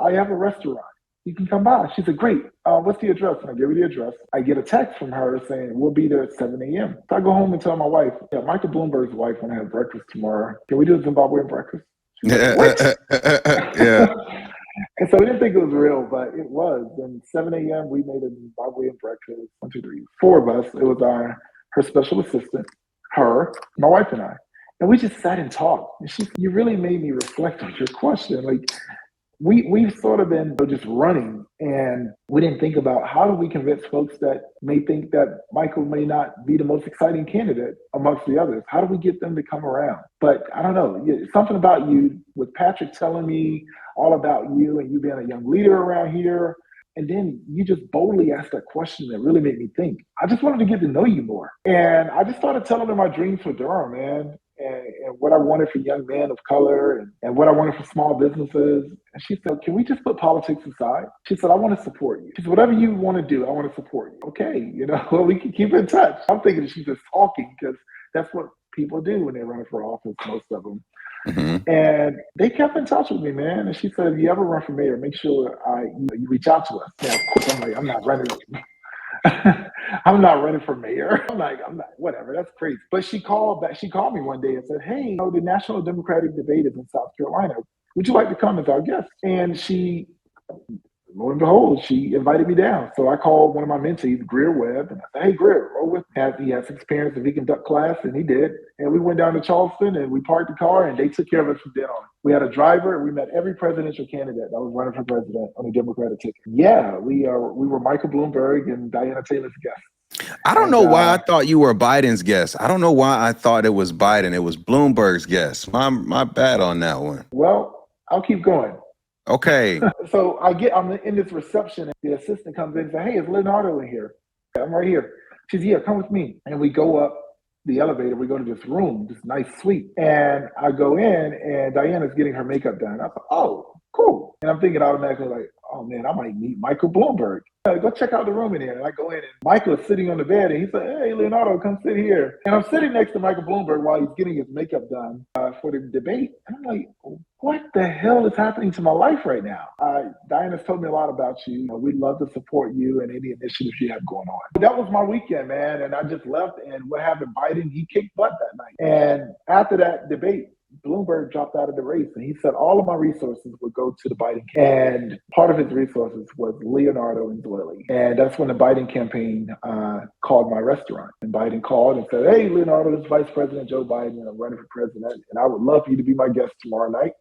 I have a restaurant. You can come by. She said, great. What's the address? And I give her the address. I get a text from her saying, we'll be there at 7 a.m. So I go home and tell my wife, yeah, Michael Bloomberg's wife want to have breakfast tomorrow. Can we do a Zimbabwean breakfast? She's like, what? Yeah. And so we didn't think it was real, but it was. And 7 a.m., we made a Zimbabwean breakfast. 1, 2, 3, 4 of us. It was her special assistant, her, my wife, and I. And we just sat and talked. And you really made me reflect on your question. Like, we've sort of been just running, and we didn't think about how do we convince folks that may think that Michael may not be the most exciting candidate amongst the others. How do we get them to come around? But I don't know, something about you, with Patrick telling me all about you and you being a young leader around here, and then you just boldly asked that question that really made me think. I just wanted to get to know you more. And I just started telling her my dreams for Durham, man. And what I wanted for young men of color and what I wanted for small businesses. And she said, can we just put politics aside? She said, I want to support you. She said, whatever you want to do, I want to support you. Okay, well, we can keep in touch. I'm thinking she's just talking because that's what people do when they're running for office, most of them. Mm-hmm. And they kept in touch with me, man. And she said, if you ever run for mayor, make sure you reach out to us. Now, of course, I'm like, I'm not running. I'm not running for mayor. I'm not, whatever, that's crazy. But she called back, she called me one day and said, hey, the National Democratic Debate is in South Carolina. Would you like to come as our guest? And she, lo and behold, she invited me down. So I called one of my mentees, Greer Webb, and I said, hey, Greer, roll with me. He has experience in vegan duck class, and he did. And we went down to Charleston, and we parked the car, and they took care of us from then on. We had a driver, and we met every presidential candidate that was running for president on the Democratic ticket. Yeah, we were Michael Bloomberg and Diana Taylor's guests. I don't know why I thought you were Biden's guest. I don't know why I thought it was Biden. It was Bloomberg's guest. My bad on that one. Well, I'll keep going. Okay. So I'm in this reception, and the assistant comes in and says, hey, is Leonardo in here? I'm right here. She says, yeah, come with me. And we go up the elevator. We go to this room, this nice suite. And I go in, and Diana's getting her makeup done. I thought, oh, cool. And I'm thinking automatically like, oh man, I might meet Michael Bloomberg. Go check out the room in here. And I go in, and Michael is sitting on the bed, and he said, hey, Leonardo, come sit here. And I'm sitting next to Michael Bloomberg while he's getting his makeup done for the debate. And I'm like, what the hell is happening to my life right now? Diana's told me a lot about you. We'd love to support you and any initiatives you have going on. That was my weekend, man. And I just left, and what happened, Biden, he kicked butt that night. And after that debate, Bloomberg dropped out of the race, and he said all of my resources would go to the Biden campaign. And part of his resources was Leonardo and Dwelly. And that's when the Biden campaign called my restaurant. And Biden called and said, hey, Leonardo, this is Vice President Joe Biden, and I'm running for president, and I would love for you to be my guest tomorrow night.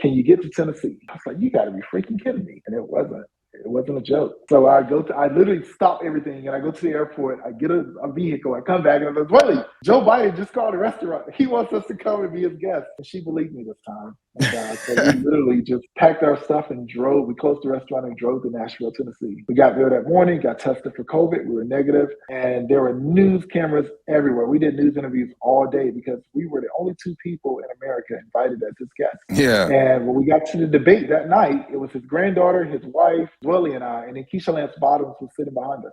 Can you get to Tennessee? I was like, you got to be freaking kidding me. And it wasn't. It wasn't a joke. So I literally stop everything, and I go to the airport. I get a vehicle. I come back, and I go, Dwelly, Joe Biden just called a restaurant. He wants us to come and be his guest. And she believed me this time. And, so we literally just packed our stuff and drove. We closed the restaurant and drove to Nashville, Tennessee. We got there that morning, got tested for COVID. We were negative, and there were news cameras everywhere. We did news interviews all day because we were the only two people in America invited as his guests. Yeah. And when we got to the debate that night, it was his granddaughter, his wife, Dwelly, and I, and then Keisha Lance Bottoms was sitting behind us.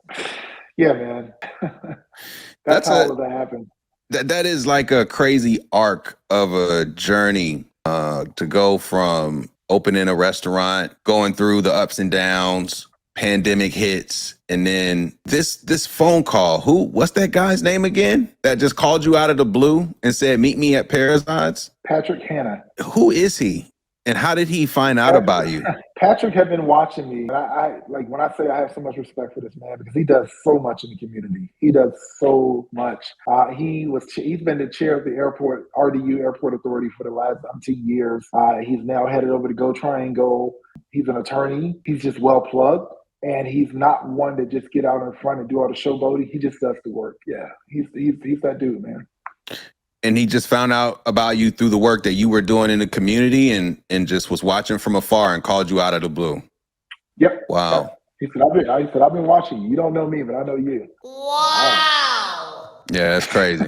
Yeah, man. That's how all of that happened. That is like a crazy arc of a journey to go from opening a restaurant, going through the ups and downs, pandemic hits, and then this phone call. What's that guy's name again that just called you out of the blue and said, meet me at Parasites? Patrick Hanna. Who is he? And how did he find out about you? Patrick had been watching me. I like when I say I have so much respect for this man because he does so much in the community. He does so much. He's been the chair of the airport, RDU Airport Authority for the last 10 years. He's now headed over to Go Triangle. He's an attorney. He's just well plugged. And he's not one to just get out in front and do all the showboating. He just does the work. Yeah, he's that dude, man. And he just found out about you through the work that you were doing in the community and just was watching from afar and called you out of the blue. Yep. Wow. He said, I've been watching you. You don't know me, but I know you. Wow. Yeah, that's crazy.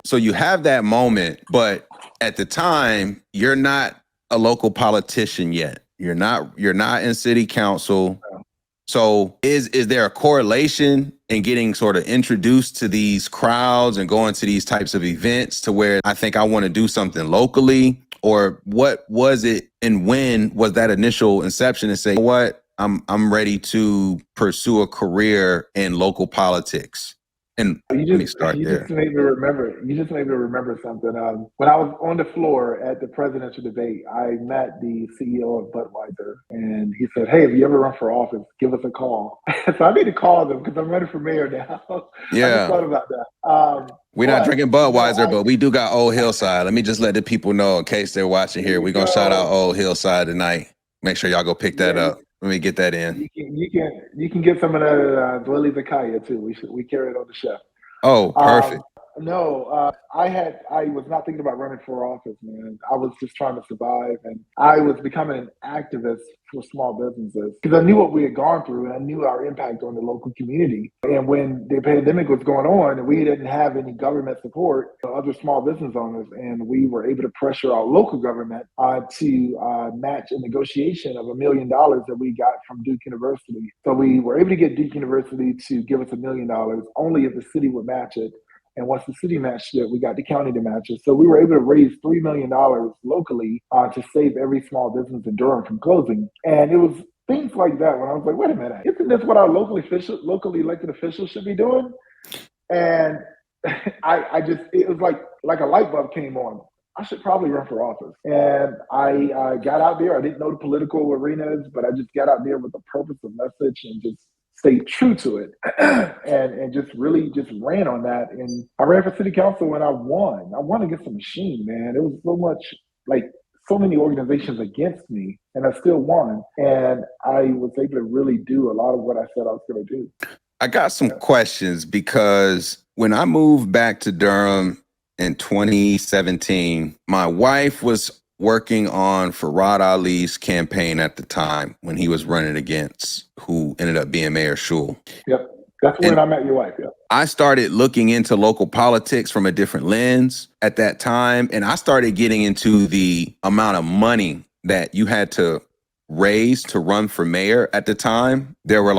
So you have that moment, but at the time, you're not a local politician yet. You're not in city council. No. So is there a correlation in getting sort of introduced to these crowds and going to these types of events to where I think I want to do something locally? Or what was it and when was that initial inception to say, you know what, I'm ready to pursue a career in local politics? And let me start there. You just made me remember something. When I was on the floor at the presidential debate, I met the CEO of Budweiser, and he said, "Hey, if you ever run for office, give us a call." So I need to call them because I'm running for mayor now. Yeah, I just thought about that. We're not drinking Budweiser, but we do got Old Hillside. Let me just let the people know in case they're watching here. We're gonna shout out Old Hillside tonight. Make sure y'all go pick that up. Let me get that in. You can get some of that Dwelly Zakaya too. We carry it on the chef. Oh, perfect. I was not thinking about running for office, man. I was just trying to survive, and I was becoming an activist for small businesses because I knew what we had gone through, and I knew our impact on the local community. And when the pandemic was going on, and we didn't have any government support for other small business owners, and we were able to pressure our local government to match a negotiation of $1 million that we got from Duke University. So we were able to get Duke University to give us $1 million only if the city would match it. And once the city matched it, we got the county to match it. So we were able to raise $3 million locally to save every small business in Durham from closing. And it was things like that. When I was like, wait a minute, isn't this what our locally elected officials should be doing? And I just, it was like a light bulb came on. I should probably run for office. And I got out there. I didn't know the political arenas, but I just got out there with a purpose, a message, and just stayed true to it. and just really just ran on that. And I ran for city council and I won. I won against a machine, man. It was so much, like, so many organizations against me, and I still won. And I was able to really do a lot of what I said I was going to do. I got some questions because when I moved back to Durham in 2017, my wife was working on Farad Ali's campaign at the time when he was running against who ended up being Mayor Schul. Yep. That's when I met your wife. Yeah. I started looking into local politics from a different lens at that time. And I started getting into the amount of money that you had to raise to run for mayor at the time. They were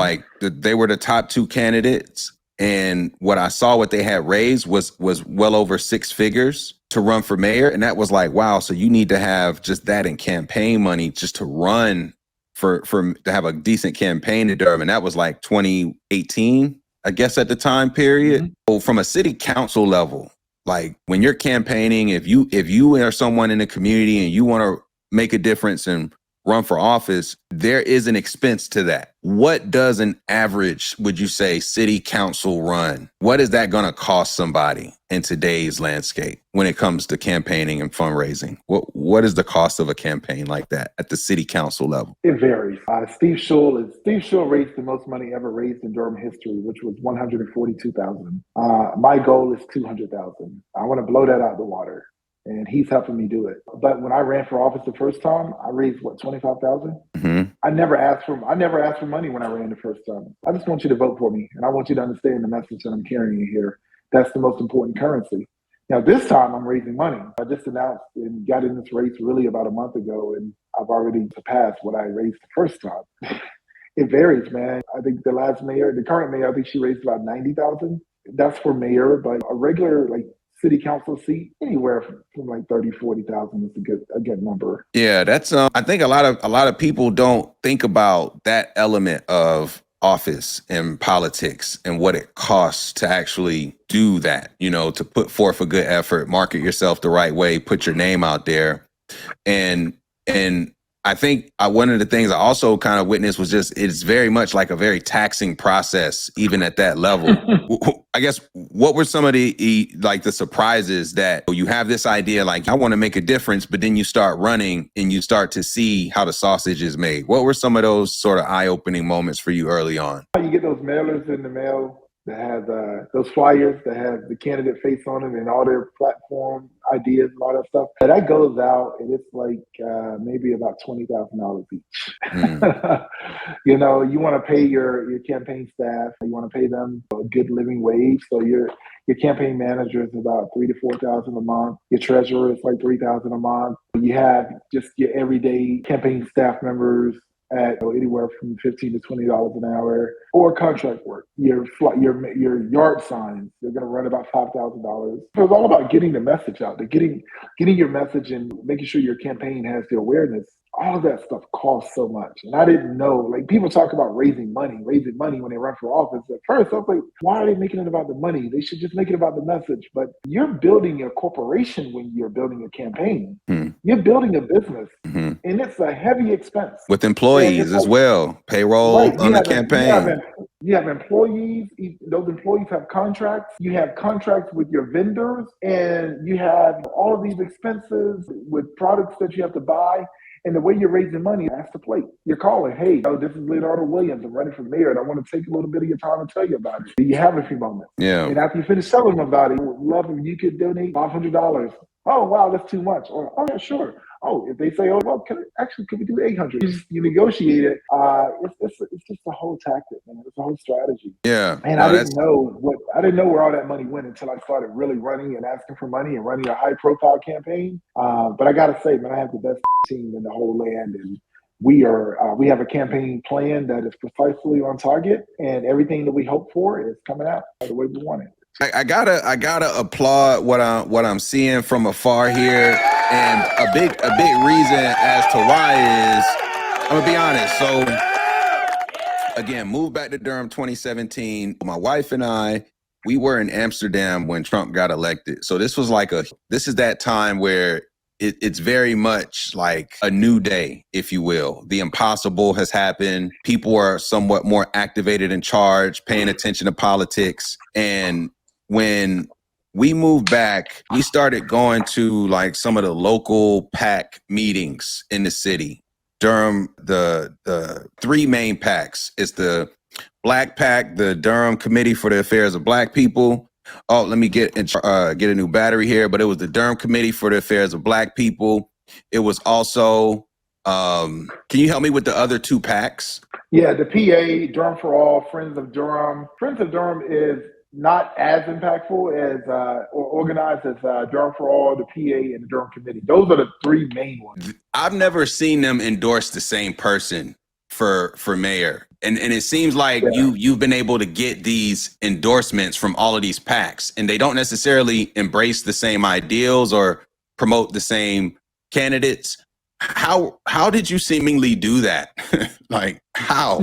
the top two candidates. And what I saw what they had raised was well over six figures to run for mayor. And that was like, wow, so you need to have just that in campaign money just to run to have a decent campaign in Durham. And that was like 2018, I guess, at the time period. Mm-hmm. So from a city council level, like when you're campaigning, if you are someone in the community and you want to make a difference and run for office, there is an expense to that. What does an average, would you say, city council run? What is that going to cost somebody in today's landscape when it comes to campaigning and fundraising? What is the cost of a campaign like that at the city council level? It varies. Steve Schul raised the most money ever raised in Durham history, which was $142,000. My goal is $200,000. I want to blow that out of the water. And he's helping me do it. But when I ran for office the first time, I raised $25,000. Mm-hmm. I never asked for money when I ran the first time. I just want you to vote for me, and I want you to understand the message that I'm carrying here. That's the most important currency. Now this time I'm raising money. I just announced and got in this race really about a month ago, and I've already surpassed what I raised the first time. It varies, man. I think the current mayor, I think she raised about $90,000. That's for mayor, but a regular city council seat, anywhere from like 30, 40,000 is a good number. Yeah, that's I think a lot of people don't think about that element of office and politics and what it costs to actually do that, to put forth a good effort, market yourself the right way, put your name out there. And I think one of the things I also kind of witnessed was just, it's very much like a very taxing process, even at that level. I guess, what were some of the surprises that you have this idea, like, I want to make a difference, but then you start running and you start to see how the sausage is made? What were some of those sort of eye-opening moments for you early on? You get those mailers in the mail that have those flyers that have the candidate face on it and all their platform ideas and all that stuff. And that goes out, and it's like maybe about $20,000 each. Mm. You want to pay your campaign staff. You want to pay them a good living wage. So your campaign manager is about $3,000 to $4,000 a month. Your treasurer is like $3,000 a month. You have just your everyday campaign staff members at anywhere from $15 to $20 an hour, or contract work. Your yard signs, they're going to run about $5,000. So it's all about getting the message out there, getting your message and making sure your campaign has the awareness. All of that stuff costs so much. And I didn't know, people talk about raising money when they run for office. At first, I was like, why are they making it about the money? They should just make it about the message. But you're building a corporation when you're building a campaign. Mm-hmm. You're building a business. Mm-hmm. And it's a heavy expense. With employees as well, payroll on the campaign. You have employees. Those employees have contracts. You have contracts with your vendors. And you have all of these expenses with products that you have to buy. And the way you're raising money, that's the plate. You're calling, hey, this is Leonardo Williams. I'm running for mayor, and I want to take a little bit of your time and tell you about it. Do you have a few moments? Yeah. And after you finish telling them about it, I would love if you could donate $500. Oh, wow, that's too much. Or, oh, yeah, sure. Oh, if they say, oh, well, could we do 800? You negotiate it. It's just a whole tactic, man. It's a whole strategy. Yeah. And I didn't know where all that money went until I started really running and asking for money and running a high profile campaign. But I got to say, man, I have the best team in the whole land. And we have a campaign plan that is precisely on target, and everything that we hope for is coming out the way we want it. I gotta applaud what I'm seeing from afar here, and a big reason as to why is, I'm gonna be honest. So again, moved back to Durham 2017. My wife and I, we were in Amsterdam when Trump got elected. So this was like this is that time where it's very much like a new day, if you will. The impossible has happened. People are somewhat more activated in charge, paying attention to politics. And when we moved back, we started going to like some of the local PAC meetings in the city. Durham, the three main PACs. It's the Black PAC, the Durham Committee for the Affairs of Black People. Oh, let me get a new battery here. But it was the Durham Committee for the Affairs of Black People. It was also, can you help me with the other two PACs? Yeah, the PA, Durham for All, Friends of Durham. Friends of Durham is not as impactful as or organized as Durham for All, the PA, and the Durham Committee. Those are the three main ones. I've never seen them endorse the same person for mayor. And it seems like you've been able to get these endorsements from all of these PACs, and they don't necessarily embrace the same ideals or promote the same candidates. How did you seemingly do that? Like how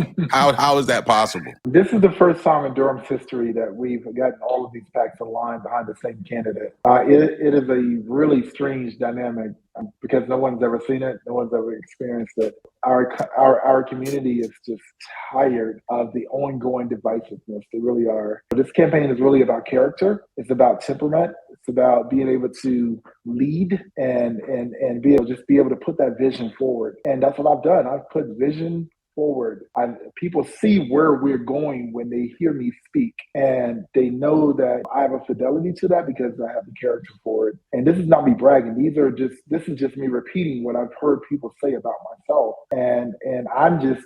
is that possible? This is the first time in Durham's history that we've gotten all of these PACs aligned behind the same candidate. It is a really strange dynamic because no one's ever seen it, no one's ever experienced it. Our community is just tired of the ongoing divisiveness. They really are. This campaign is really about character. It's about temperament. It's about being able to lead and be able to put that vision forward. And that's what I've done. I've put vision forward. People see where we're going when they hear me speak, and they know that I have a fidelity to that because I have the character for it. And this is not me bragging. This is just me repeating what I've heard people say about myself. And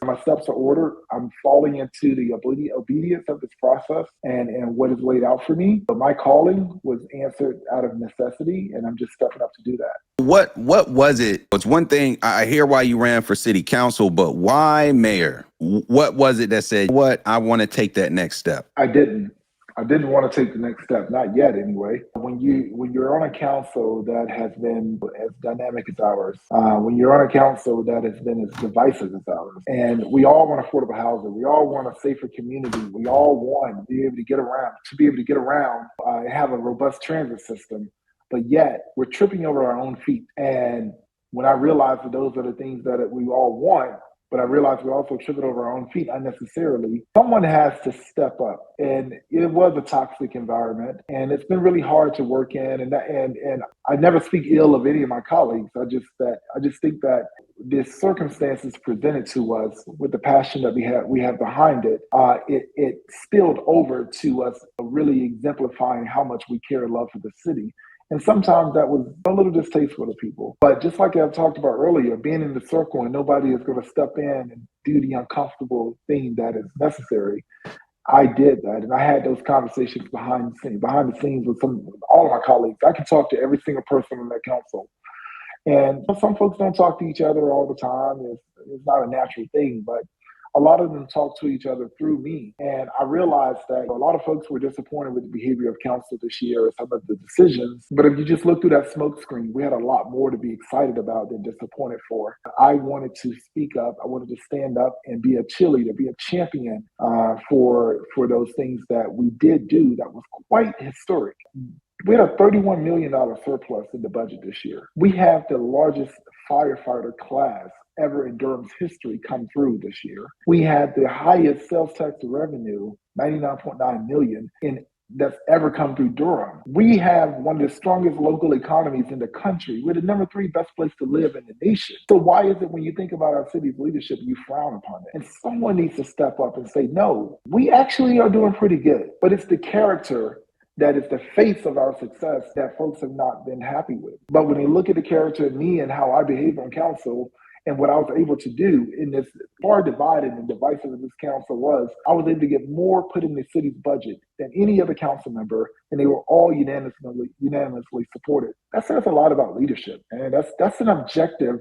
my steps are ordered. I'm falling into the obedience of this process and what is laid out for me. But my calling was answered out of necessity, and I'm just stepping up to do that. What was it? It's one thing, I hear why you ran for city council, but why mayor? What was it that said, I want to take that next step? I didn't want to take the next step, not yet anyway. When you're on a council that has been as dynamic as ours, when you're on a council that has been as divisive as ours, and we all want affordable housing, we all want a safer community, we all want to be able to get around, have a robust transit system, but yet we're tripping over our own feet. And when I realized that those are the things that we all want, but I realized we're also tripping over our own feet unnecessarily, someone has to step up. And it was a toxic environment, and it's been really hard to work in. And I never speak ill of any of my colleagues. I just think that the circumstances presented to us with the passion that we have behind it, it spilled over to us really exemplifying how much we care and love for the city. And sometimes that was a little distasteful to people. But just like I talked about earlier, being in the circle and nobody is going to step in and do the uncomfortable thing that is necessary, I did that. And I had those conversations behind the scenes with all of my colleagues. I can talk to every single person on that council. And some folks don't talk to each other all the time. It's not a natural thing, but a lot of them talk to each other through me. And I realized that a lot of folks were disappointed with the behavior of council this year, some of the decisions. But if you just look through that smoke screen, we had a lot more to be excited about than disappointed for. I wanted to speak up. I wanted to stand up and be a cheerleader, be a champion for those things that we did do that was quite historic. We had a $31 million surplus in the budget this year. We have the largest firefighter class ever in Durham's history come through this year. We had the highest sales tax revenue, $99.9 million, that's ever come through Durham. We have one of the strongest local economies in the country. We're the number 3 best place to live in the nation. So why is it when you think about our city's leadership, you frown upon it? And someone needs to step up and say, no, we actually are doing pretty good. But it's the character that is the face of our success that folks have not been happy with. But when they look at the character of me and how I behave on council, and what I was able to do in this far divided and divisive of this council was, I was able to get more put in the city's budget than any other council member, and they were all unanimously supported. That says a lot about leadership, and that's an objective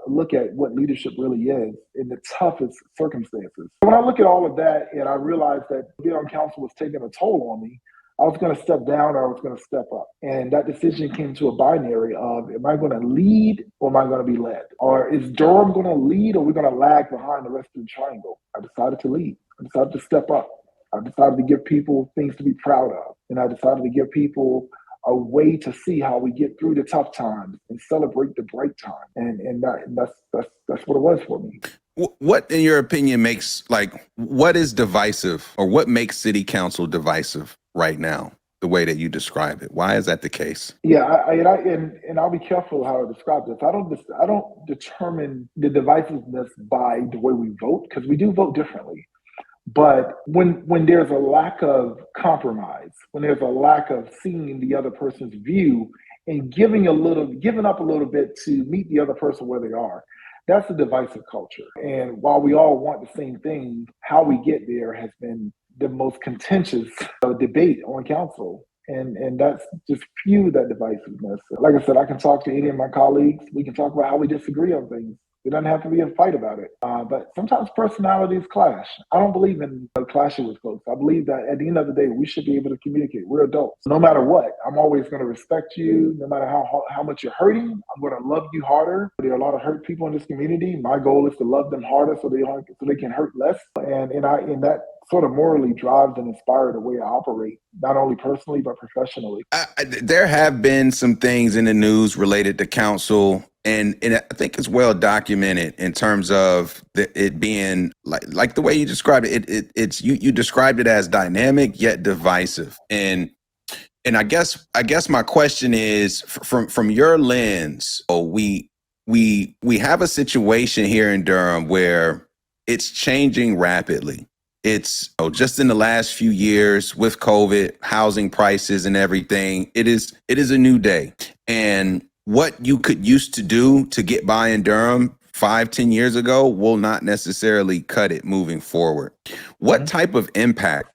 look at what leadership really is in the toughest circumstances. When I look at all of that, and I realized that being on council was taking a toll on me, I was going to step down or I was going to step up. And that decision came to a binary of, am I going to lead or am I going to be led? Or is Durham going to lead or we're going to lag behind the rest of the triangle? I decided to lead. I decided to step up. I decided to give people things to be proud of. And I decided to give people a way to see how we get through the tough times and celebrate the bright times. And that's what it was for me. What, in your opinion, what is divisive, or what makes city council divisive right now, the way that you describe it? Why is that the case? Yeah, and I'll be careful how I describe this. I don't determine the divisiveness by the way we vote, because we do vote differently. But when there's a lack of compromise, when there's a lack of seeing the other person's view and giving up a little bit to meet the other person where they are, that's a divisive culture. And while we all want the same thing, how we get there has been the most contentious debate on council. And that's just fueled that divisiveness. Like I said, I can talk to any of my colleagues. We can talk about how we disagree on things. It doesn't have to be a fight about it. But sometimes personalities clash. I don't believe in clashing with folks. I believe that at the end of the day, we should be able to communicate. We're adults. No matter what, I'm always going to respect you. No matter how much you're hurting, I'm going to love you harder. There are a lot of hurt people in this community. My goal is to love them harder so they can hurt less. And that sort of morally drives and inspires the way I operate, not only personally, but professionally. There have been some things in the news related to council, and I think it's well documented in terms of it being like the way you described it. You described it as dynamic yet divisive, and I guess my question is, from your lens, we have a situation here in Durham where it's changing rapidly. It's just in the last few years with COVID, housing prices and everything, it is a new day. And what you could used to do to get by in Durham 5-10 years ago will not necessarily cut it moving forward. What type of impact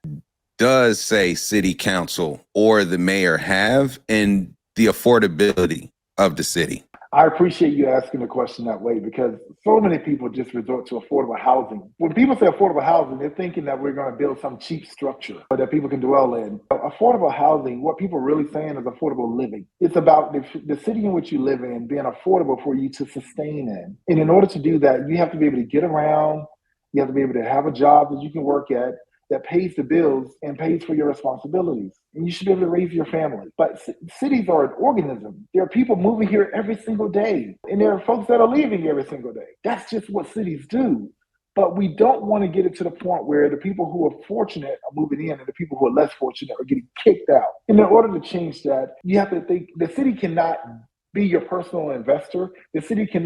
does, say, city council or the mayor have in the affordability of the city? I appreciate you asking the question that way, because so many people just resort to affordable housing. When people say affordable housing, they're thinking that we're going to build some cheap structure that people can dwell in. Affordable housing, what people are really saying is affordable living. It's about the city in which you live in being affordable for you to sustain in. And in order to do that, you have to be able to get around. You have to be able to have a job that you can work at that pays the bills and pays for your responsibilities. And you should be able to raise your family. But cities are an organism. There are people moving here every single day, and there are folks that are leaving every single day. That's just what cities do. But we don't want to get it to the point where the people who are fortunate are moving in and the people who are less fortunate are getting kicked out. And in order to change that, you have to think the city cannot be your personal investor. The city can't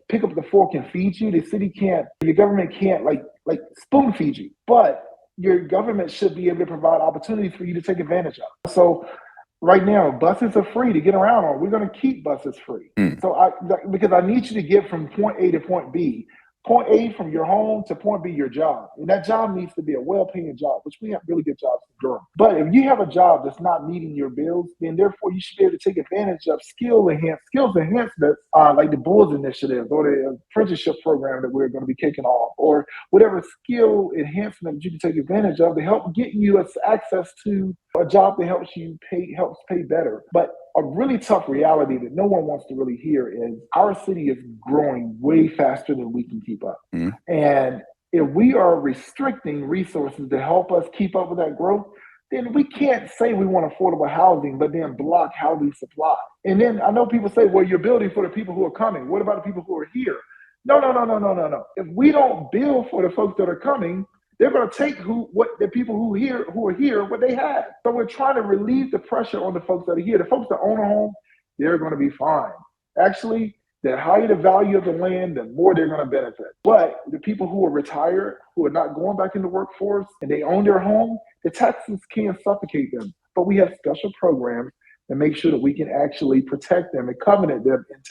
pick up the fork and feed you. Your government can't like spoon feed you, but your government should be able to provide opportunities for you to take advantage of. So right now, buses are free to get around on. We're going to keep buses free. So because I need you to get from point A to point B. Point A from your home to point B, your job. And that job needs to be a well-paying job, which we have really good jobs in Durham. But if you have a job that's not meeting your bills, then therefore you should be able to take advantage of skills enhancements, like the Bulls Initiative or the apprenticeship program that we're going to be kicking off, or whatever skill enhancement you can take advantage of to help get you access to a job that helps pay better. But a really tough reality that no one wants to really hear is our city is growing way faster than we can keep up. And if we are restricting resources to help us keep up with that growth, then we can't say we want affordable housing, but then block housing supply. And then I know people say, well, you're building for the people who are coming. What about the people who are here? No. If we don't build for the folks that are coming, they're going to take the people who are here, what they have. So we're trying to relieve the pressure on the folks that are here. The folks that own a home, they're going to be fine. Actually, the higher the value of the land, the more they're going to benefit. But the people who are retired, who are not going back in the workforce, and they own their home, the taxes can suffocate them. But we have special programs and make sure that we can actually protect them and covenant them in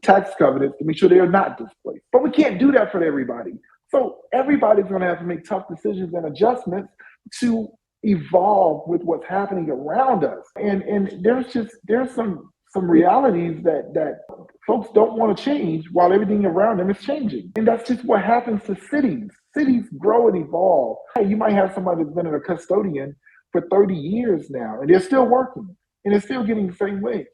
tax covenants to make sure they are not displaced. But we can't do that for everybody. So everybody's going to have to make tough decisions and adjustments to evolve with what's happening around us. And there's some realities that folks don't want to change while everything around them is changing. And that's just what happens to cities. Cities grow and evolve. You might have somebody that's been a custodian for 30 years now, and they're still working, and they're still getting the same wage.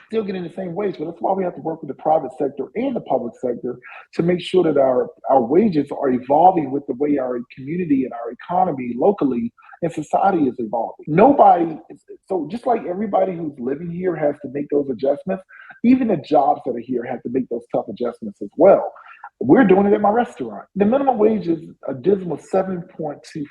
still getting the same wage. But that's why we have to work with the private sector and the public sector to make sure that our wages are evolving with the way our community and our economy locally and society is evolving. So just like everybody who's living here has to make those adjustments, even the jobs that are here have to make those tough adjustments as well. We're doing it at my restaurant. The minimum wage is a dismal $7.25.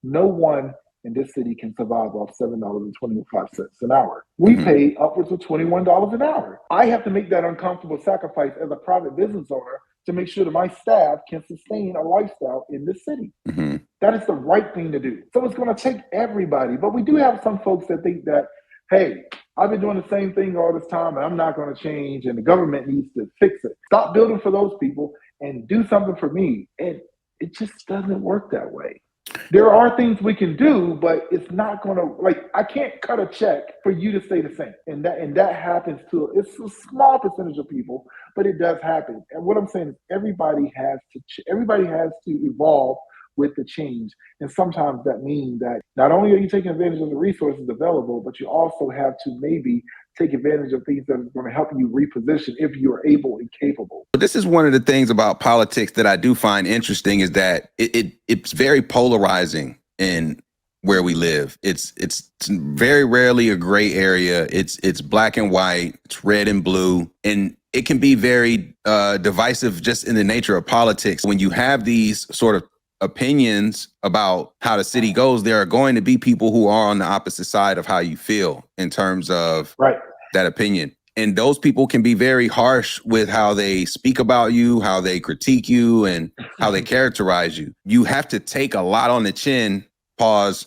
No one in this city can survive off $7.25 an hour. We pay upwards of $21 an hour. I have to make that uncomfortable sacrifice as a private business owner to make sure that my staff can sustain a lifestyle in this city. Mm-hmm. That is the right thing to do. So it's going to take everybody. But we do have some folks that think that, hey, I've been doing the same thing all this time and I'm not going to change and the government needs to fix it. Stop building for those people and do something for me. And it just doesn't work that way. There are things we can do, but it's not going to, I can't cut a check for you to stay the same. And that happens it's a small percentage of people, but it does happen. And what I'm saying is everybody has to evolve with the change. And sometimes that means that not only are you taking advantage of the resources available, but you also have to maybe take advantage of things that are going to help you reposition if you're able and capable. This is one of the things about politics that I do find interesting is that it's very polarizing in where we live. It's very rarely a gray area. It's black and white, it's red and blue, and it can be very divisive just in the nature of politics. When you have these sort of opinions about how the city goes, there are going to be people who are on the opposite side of how you feel in terms of that opinion. And those people can be very harsh with how they speak about you, how they critique you, and how they characterize you. You have to take a lot on the chin, as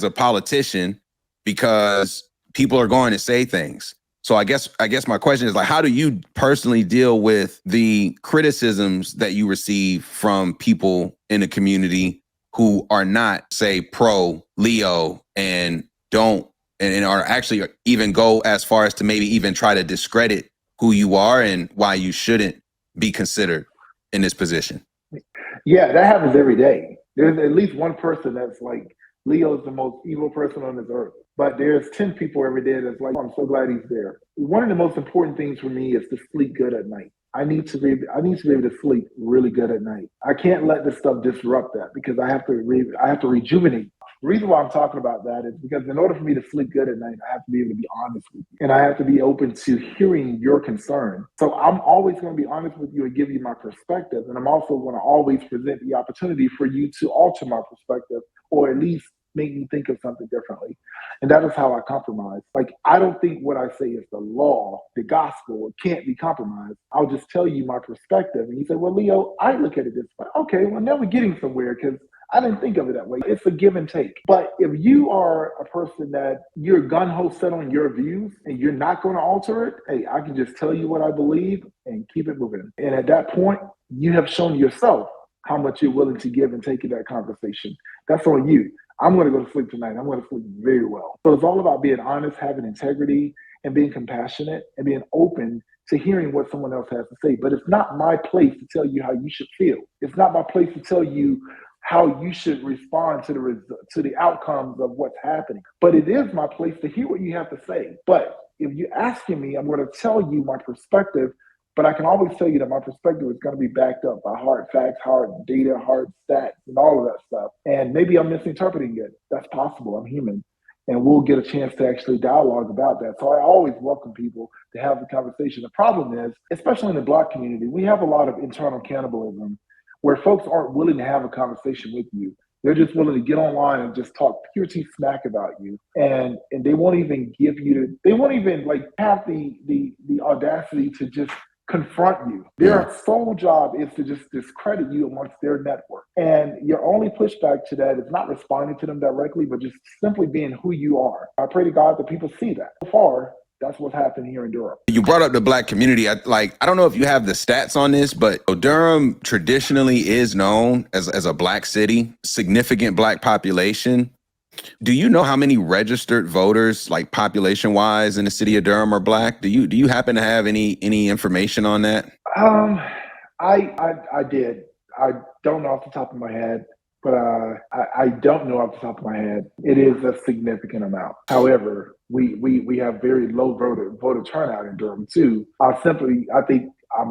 a politician, because people are going to say things. So I guess my question is, how do you personally deal with the criticisms that you receive from people in the community who are not, say, pro Leo and are actually even go as far as to maybe even try to discredit who you are and why you shouldn't be considered in this position? Yeah, that happens every day. There's at least one person that's like, Leo's the most evil person on this earth. But there's 10 people every day that's like, I'm so glad he's there. One of the most important things for me is to sleep good at night. I need to be able to sleep really good at night. I can't let this stuff disrupt that because I have to rejuvenate. The reason why I'm talking about that is because in order for me to sleep good at night, I have to be able to be honest with you. And I have to be open to hearing your concern. So I'm always going to be honest with you and give you my perspective. And I'm also going to always present the opportunity for you to alter my perspective or at least make me think of something differently. And that is how I compromise. I don't think what I say is the law, the gospel. It can't be compromised. I'll just tell you my perspective. And you say, well, Leo, I look at it this way. Okay, well, now we're getting somewhere because I didn't think of it that way. It's a give and take. But if you are a person that you're gun-ho set on your views and you're not going to alter it, hey, I can just tell you what I believe and keep it moving. And at that point, you have shown yourself how much you're willing to give and take in that conversation. That's on you. I'm going to go to sleep tonight. I'm going to sleep very well. So it's all about being honest, having integrity, and being compassionate and being open to hearing what someone else has to say. But it's not my place to tell you how you should feel. It's not my place to tell you how you should respond to the outcomes of what's happening. But it is my place to hear what you have to say. But if you're asking me, I'm going to tell you my perspective. But I can always tell you that my perspective is going to be backed up by hard facts, hard data, hard stats, and all of that stuff. And maybe I'm misinterpreting it. That's possible. I'm human. And we'll get a chance to actually dialogue about that. So I always welcome people to have the conversation. The problem is, especially in the Black community, we have a lot of internal cannibalism where folks aren't willing to have a conversation with you. They're just willing to get online and just talk pure tea smack about you. And they won't even have the audacity to just confront you. Their sole job is to just discredit you amongst their network. And your only pushback to that is not responding to them directly, but just simply being who you are. I pray to God that people see that. So far, that's what's happened here in Durham. You brought up the Black community. I don't know if you have the stats on this, but Durham traditionally is known as a Black city, significant Black population. Do you know how many registered voters, population wise, in the city of Durham are Black? Do you happen to have any information on that? I did. I don't know off the top of my head, but I don't know off the top of my head. It is a significant amount. However, we have very low voter turnout in Durham too. I'm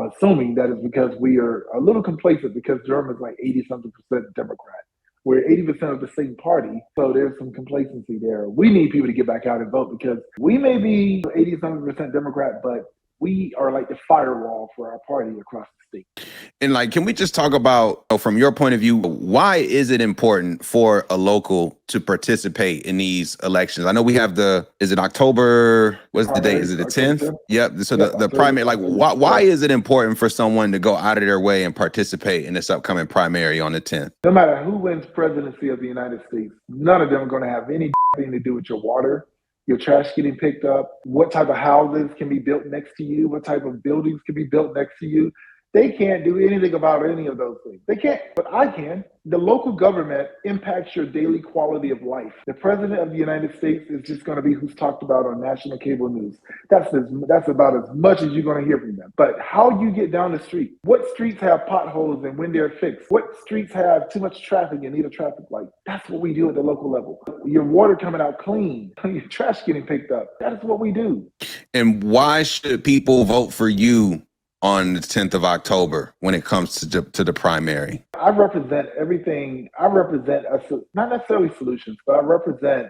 assuming that is because we are a little complacent because Durham is like 80 something percent Democrat. We're 80% of the same party, so there's some complacency there. We need people to get back out and vote because we may be 80 something percent Democrat, but we are like the firewall for our party across the state. And like, can we just talk about, from your point of view, why is it important for a local to participate in these elections? I know we have is it October, what's the date? Is it the 10th? Yep. So the primary, like, why is it important for someone to go out of their way and participate in this upcoming primary on the 10th? No matter who wins presidency of the United States, none of them are going to have anything to do with your water, your trash getting picked up, what type of houses can be built next to you, what type of buildings can be built next to you. They can't do anything about any of those things. They can't, but I can. The local government impacts your daily quality of life. The president of the United States is just going to be who's talked about on national cable news. That's about as much as you're going to hear from them. But how you get down the street, what streets have potholes and when they're fixed, what streets have too much traffic and need a traffic light, that's what we do at the local level. Your water coming out clean, your trash getting picked up, that is what we do. And why should people vote for you on the 10th of October when it comes to the primary? I represent everything. I represent not necessarily solutions, but I represent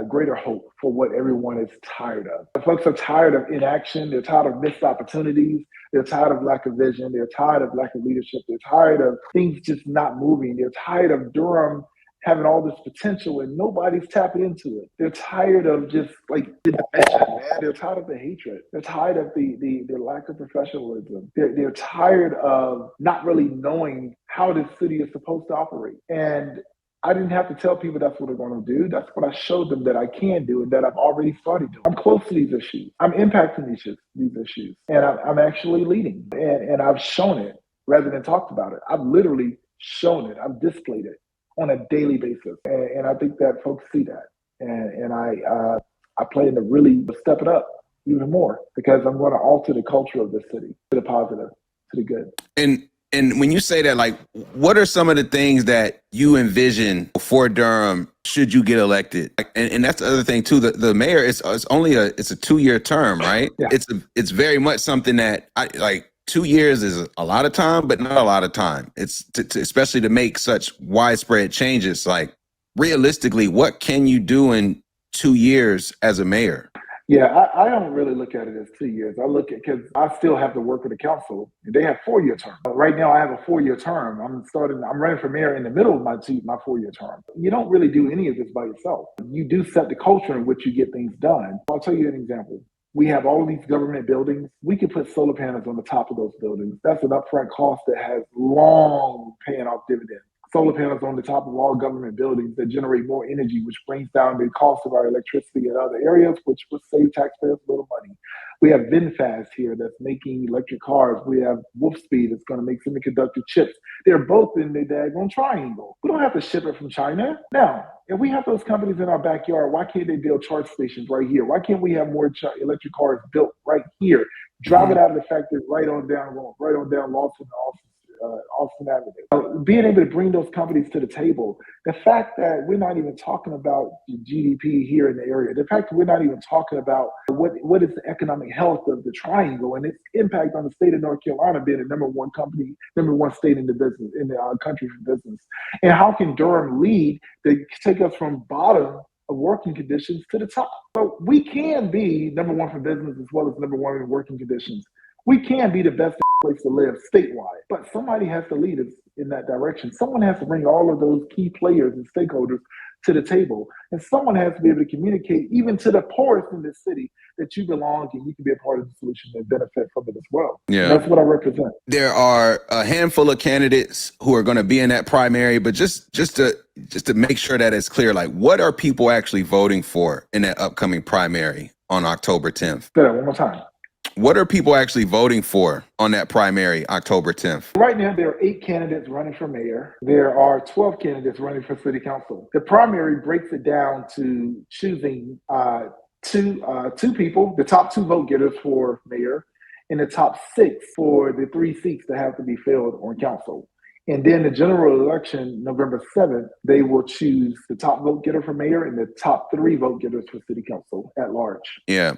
greater hope for what everyone is tired of. The folks are tired of inaction. They're tired of missed opportunities. They're tired of lack of vision. They're tired of lack of leadership. They're tired of things just not moving. They're tired of Durham having all this potential and nobody's tapping into it. They're tired of just like the division, man. They're tired of the hatred. They're tired of the lack of professionalism. They're tired of not really knowing how this city is supposed to operate. And I didn't have to tell people that's what they're going to do. That's what I showed them that I can do and that I've already started doing. I'm close to these issues. I'm impacting these issues. And I'm actually leading. And I've shown it rather than talked about it. I've literally shown it. I've displayed it on a daily basis. And I think that folks see that. And I plan to really step it up even more because I'm going to alter the culture of this city to the positive, to the good. And when you say that, like, what are some of the things that you envision for Durham should you get elected? And that's the other thing too. The mayor it's a 2-year term, right? Yeah. It's very much something that 2 years is a lot of time, but not a lot of time. It's especially to make such widespread changes. Like, realistically, what can you do in 2 years as a mayor? Yeah, I don't really look at it as 2 years. I look at, because I still have to work with the council. They have 4-year terms. Right now, I have a 4-year term. I'm running for mayor in the middle of my 4-year term. You don't really do any of this by yourself. You do set the culture in which you get things done. I'll tell you an example. We have all of these government buildings. We could put solar panels on the top of those buildings. That's an upfront cost that has long paying off dividends. Solar panels on the top of all government buildings that generate more energy, which brings down the cost of our electricity in other areas, which will save taxpayers a little money. We have VinFast here that's making electric cars. We have Wolfspeed that's going to make semiconductor chips. They're both in the daggone triangle. We don't have to ship it from China. Now, if we have those companies in our backyard, why can't they build charge stations right here? Why can't we have more electric cars built right here? Drive it out of the factory right on down Austin Avenue. Being able to bring those companies to the table, the fact that we're not even talking about GDP here in the area, the fact that we're not even talking about what is the economic health of the triangle and its impact on the state of North Carolina being the number one state in the business, in the country for business. And how can Durham lead to take us from bottom of working conditions to the top? So we can be number one for business as well as number one in working conditions. We can be the best place to live statewide, but somebody has to lead us in that direction. Someone has to bring all of those key players and stakeholders to the table, and someone has to be able to communicate even to the poorest in this city that you belong and you can be a part of the solution and benefit from it as well. Yeah, and that's what I represent. There are a handful of candidates who are going to be in that primary, but just to make sure that it's clear, like, what are people actually voting for in that upcoming primary on October 10th? Say that one more time. What are people actually voting for on that primary October 10th? Right now, there are 8 candidates running for mayor. There are 12 candidates running for city council. The primary breaks it down to choosing two people, the top 2 vote getters for mayor, and the top 6 for the 3 seats that have to be filled on council. And then the general election, November 7th, they will choose the top vote getter for mayor and the top 3 vote getters for city council at large. Yeah.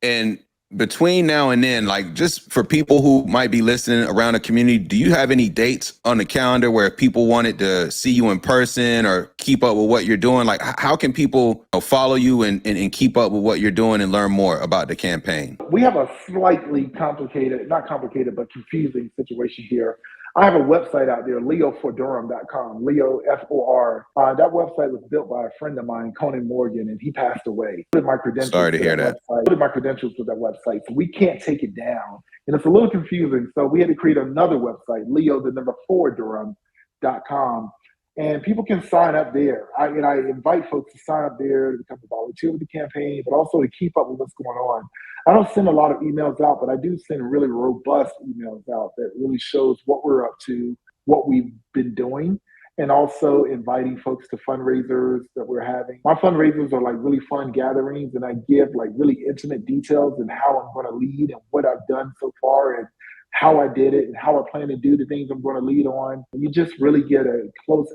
And between now and then, like just for people who might be listening around the community, do you have any dates on the calendar where if people wanted to see you in person or keep up with what you're doing? Like how can people follow you and keep up with what you're doing and learn more about the campaign? We have a slightly complicated, not complicated, but confusing situation here. I have a website out there, leofordurham.com, Leo, F-O-R. That website was built by a friend of mine, Conan Morgan, and he passed away. I put my credentials Sorry to hear that. I put my credentials to that website, so we can't take it down. And it's a little confusing, so we had to create another website, Leo, the number 4, Durham.com. And people can sign up there. I invite folks to sign up there to become a volunteer with the campaign, but also to keep up with what's going on. I don't send a lot of emails out, but I do send really robust emails out that really shows what we're up to, what we've been doing, and also inviting folks to fundraisers that we're having. My fundraisers are like really fun gatherings, and I give like really intimate details and how I'm going to lead and what I've done so far and how I did it and how I plan to do the things I'm going to lead on. And you just really get a close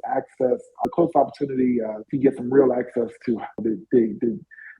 opportunity to get some real access to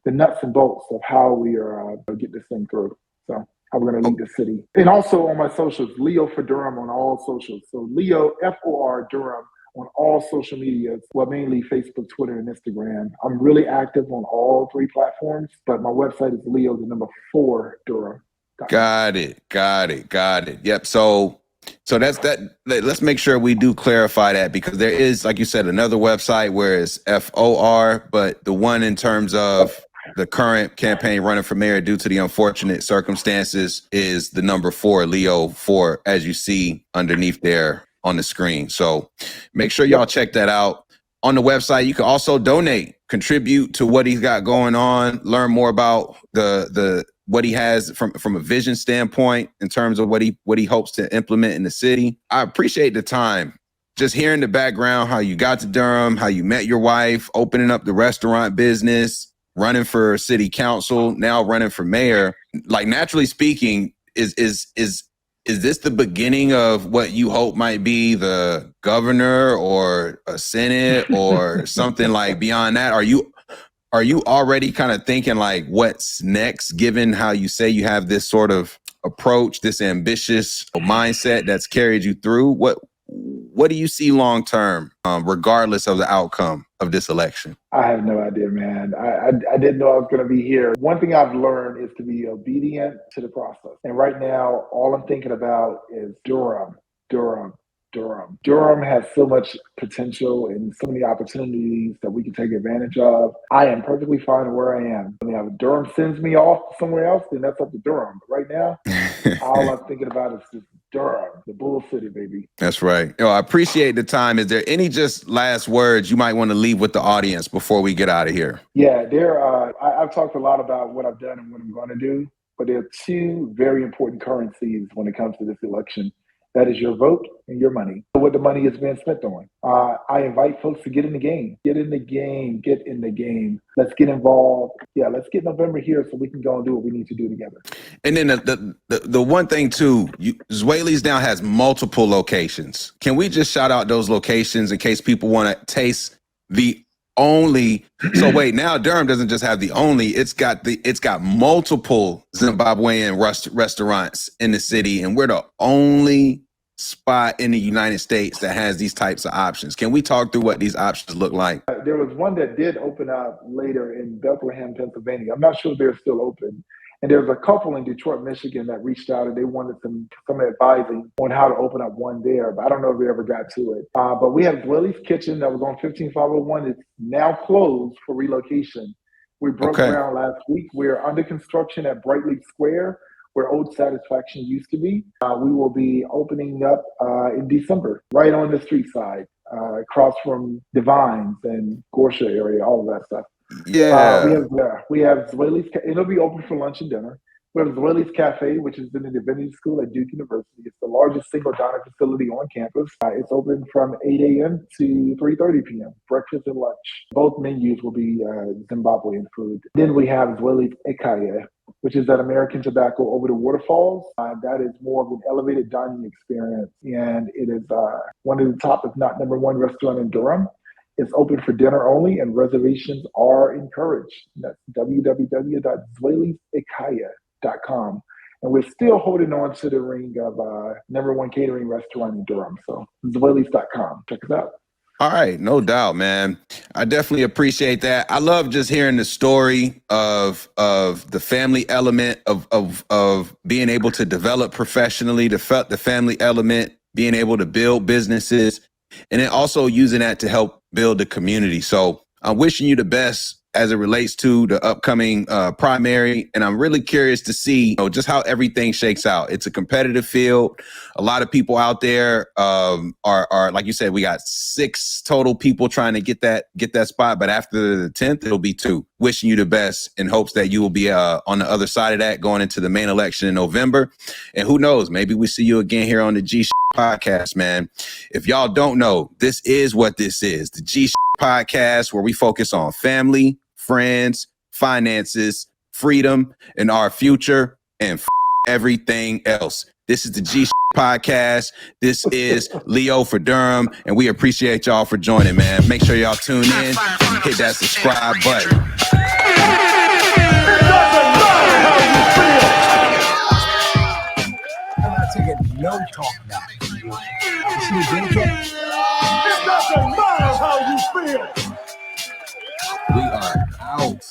the nuts and bolts of how we are get this thing through. So how we're going to lead the city. And also on my socials, Leo for Durham on all socials. So Leo, F-O-R, Durham on all social medias, well, mainly Facebook, Twitter, and Instagram. I'm really active on all 3 platforms, but my website is Leo, the number 4, Durham. Got it. Yep. So that's that. Let's make sure we do clarify that, because there is, like you said, another website where it's FOR, but the one in terms of the current campaign running for mayor due to the unfortunate circumstances is the number 4, Leo 4, as you see underneath there on the screen. So make sure y'all check that out. On the website, you can also donate, contribute to what he's got going on, learn more about the what he has from a vision standpoint in terms of what he hopes to implement in the city. I appreciate the time. Just hearing the background, how you got to Durham, how you met your wife, opening up the restaurant business, running for city council, now running for mayor. Like, naturally speaking, is this the beginning of what you hope might be the governor or a senate or something like beyond that? Are you already kind of thinking like what's next, given how you say you have this sort of approach, this ambitious mindset that's carried you through? What do you see long term, regardless of the outcome of this election? I have no idea, man. I didn't know I was going to be here. One thing I've learned is to be obedient to the process. And right now, all I'm thinking about is Durham. Durham has so much potential and so many opportunities that we can take advantage of. I am perfectly fine where I am. I mean, if Durham sends me off somewhere else, then that's up to Durham. But right now, all I'm thinking about is just Durham, the Bull City, baby. That's right. I appreciate the time. Is there any just last words you might want to leave with the audience before we get out of here? Yeah, I've talked a lot about what I've done and what I'm going to do, but there are 2 very important currencies when it comes to this election. That is your vote and your money. What the money is being spent on. I invite folks to get in the game. Get in the game. Let's get involved. Yeah, let's get November here so we can go and do what we need to do together. And then the one thing too, Zwali's now has multiple locations. Can we just shout out those locations in case people want to taste the only? So wait, now Durham doesn't just have the only, it's got multiple Zimbabwean restaurants in the city, and we're the only spot in the United States that has these types of options. Can we talk through what these options look like? There was one that did open up later in Bethlehem, Pennsylvania. I'm not sure if they're still open. And there was a couple in Detroit, Michigan that reached out and they wanted some advising on how to open up one there, but I don't know if we ever got to it. But we have Zwali's Kitchen that was on 15501. It's now closed for relocation. We broke ground last week. We're under construction at Brightleaf Square, where Old Satisfaction used to be. We will be opening up in December, right on the street side, across from Divines and Gorsha area, all of that stuff. Yeah. We have Zwali's. It'll be open for lunch and dinner. We have Zwali's Cafe, which is in the Divinity School at Duke University. It's the largest single dining facility on campus. It's open from 8 a.m. to 3:30 p.m. Breakfast and lunch. Both menus will be Zimbabwean food. Then we have Zwali's Ekaya, which is at American Tobacco over the waterfalls. That is more of an elevated dining experience, and it is one of the top, if not number one, restaurant in Durham. It's open for dinner only, and reservations are encouraged. That's www.zwelisikaya.com. And we're still holding on to the ring of number one catering restaurant in Durham. So Zwelis.com. Check us out. All right, no doubt, man. I definitely appreciate that. I love just hearing the story of the family element of being able to develop professionally, the family element, being able to build businesses, and then also using that to help build the community. So I'm wishing you the best as it relates to the upcoming primary. And I'm really curious to see just how everything shakes out. It's a competitive field. A lot of people out there are like you said, we got 6 total people trying to get that spot. But after the 10th, it'll be 2. Wishing you the best in hopes that you will be on the other side of that going into the main election in November. And who knows, maybe we see you again here on the G podcast, man. If y'all don't know, this is what this is. The G podcast, where we focus on family, friends, finances, freedom, and our future, and everything else. This is the G podcast. This is Leo for Durham, and we appreciate y'all for joining, man. Make sure y'all tune in, hit that subscribe button. It doesn't matter how you feel. I'm not taking no talk now. You see me dedicate? It doesn't matter how you feel. We are out.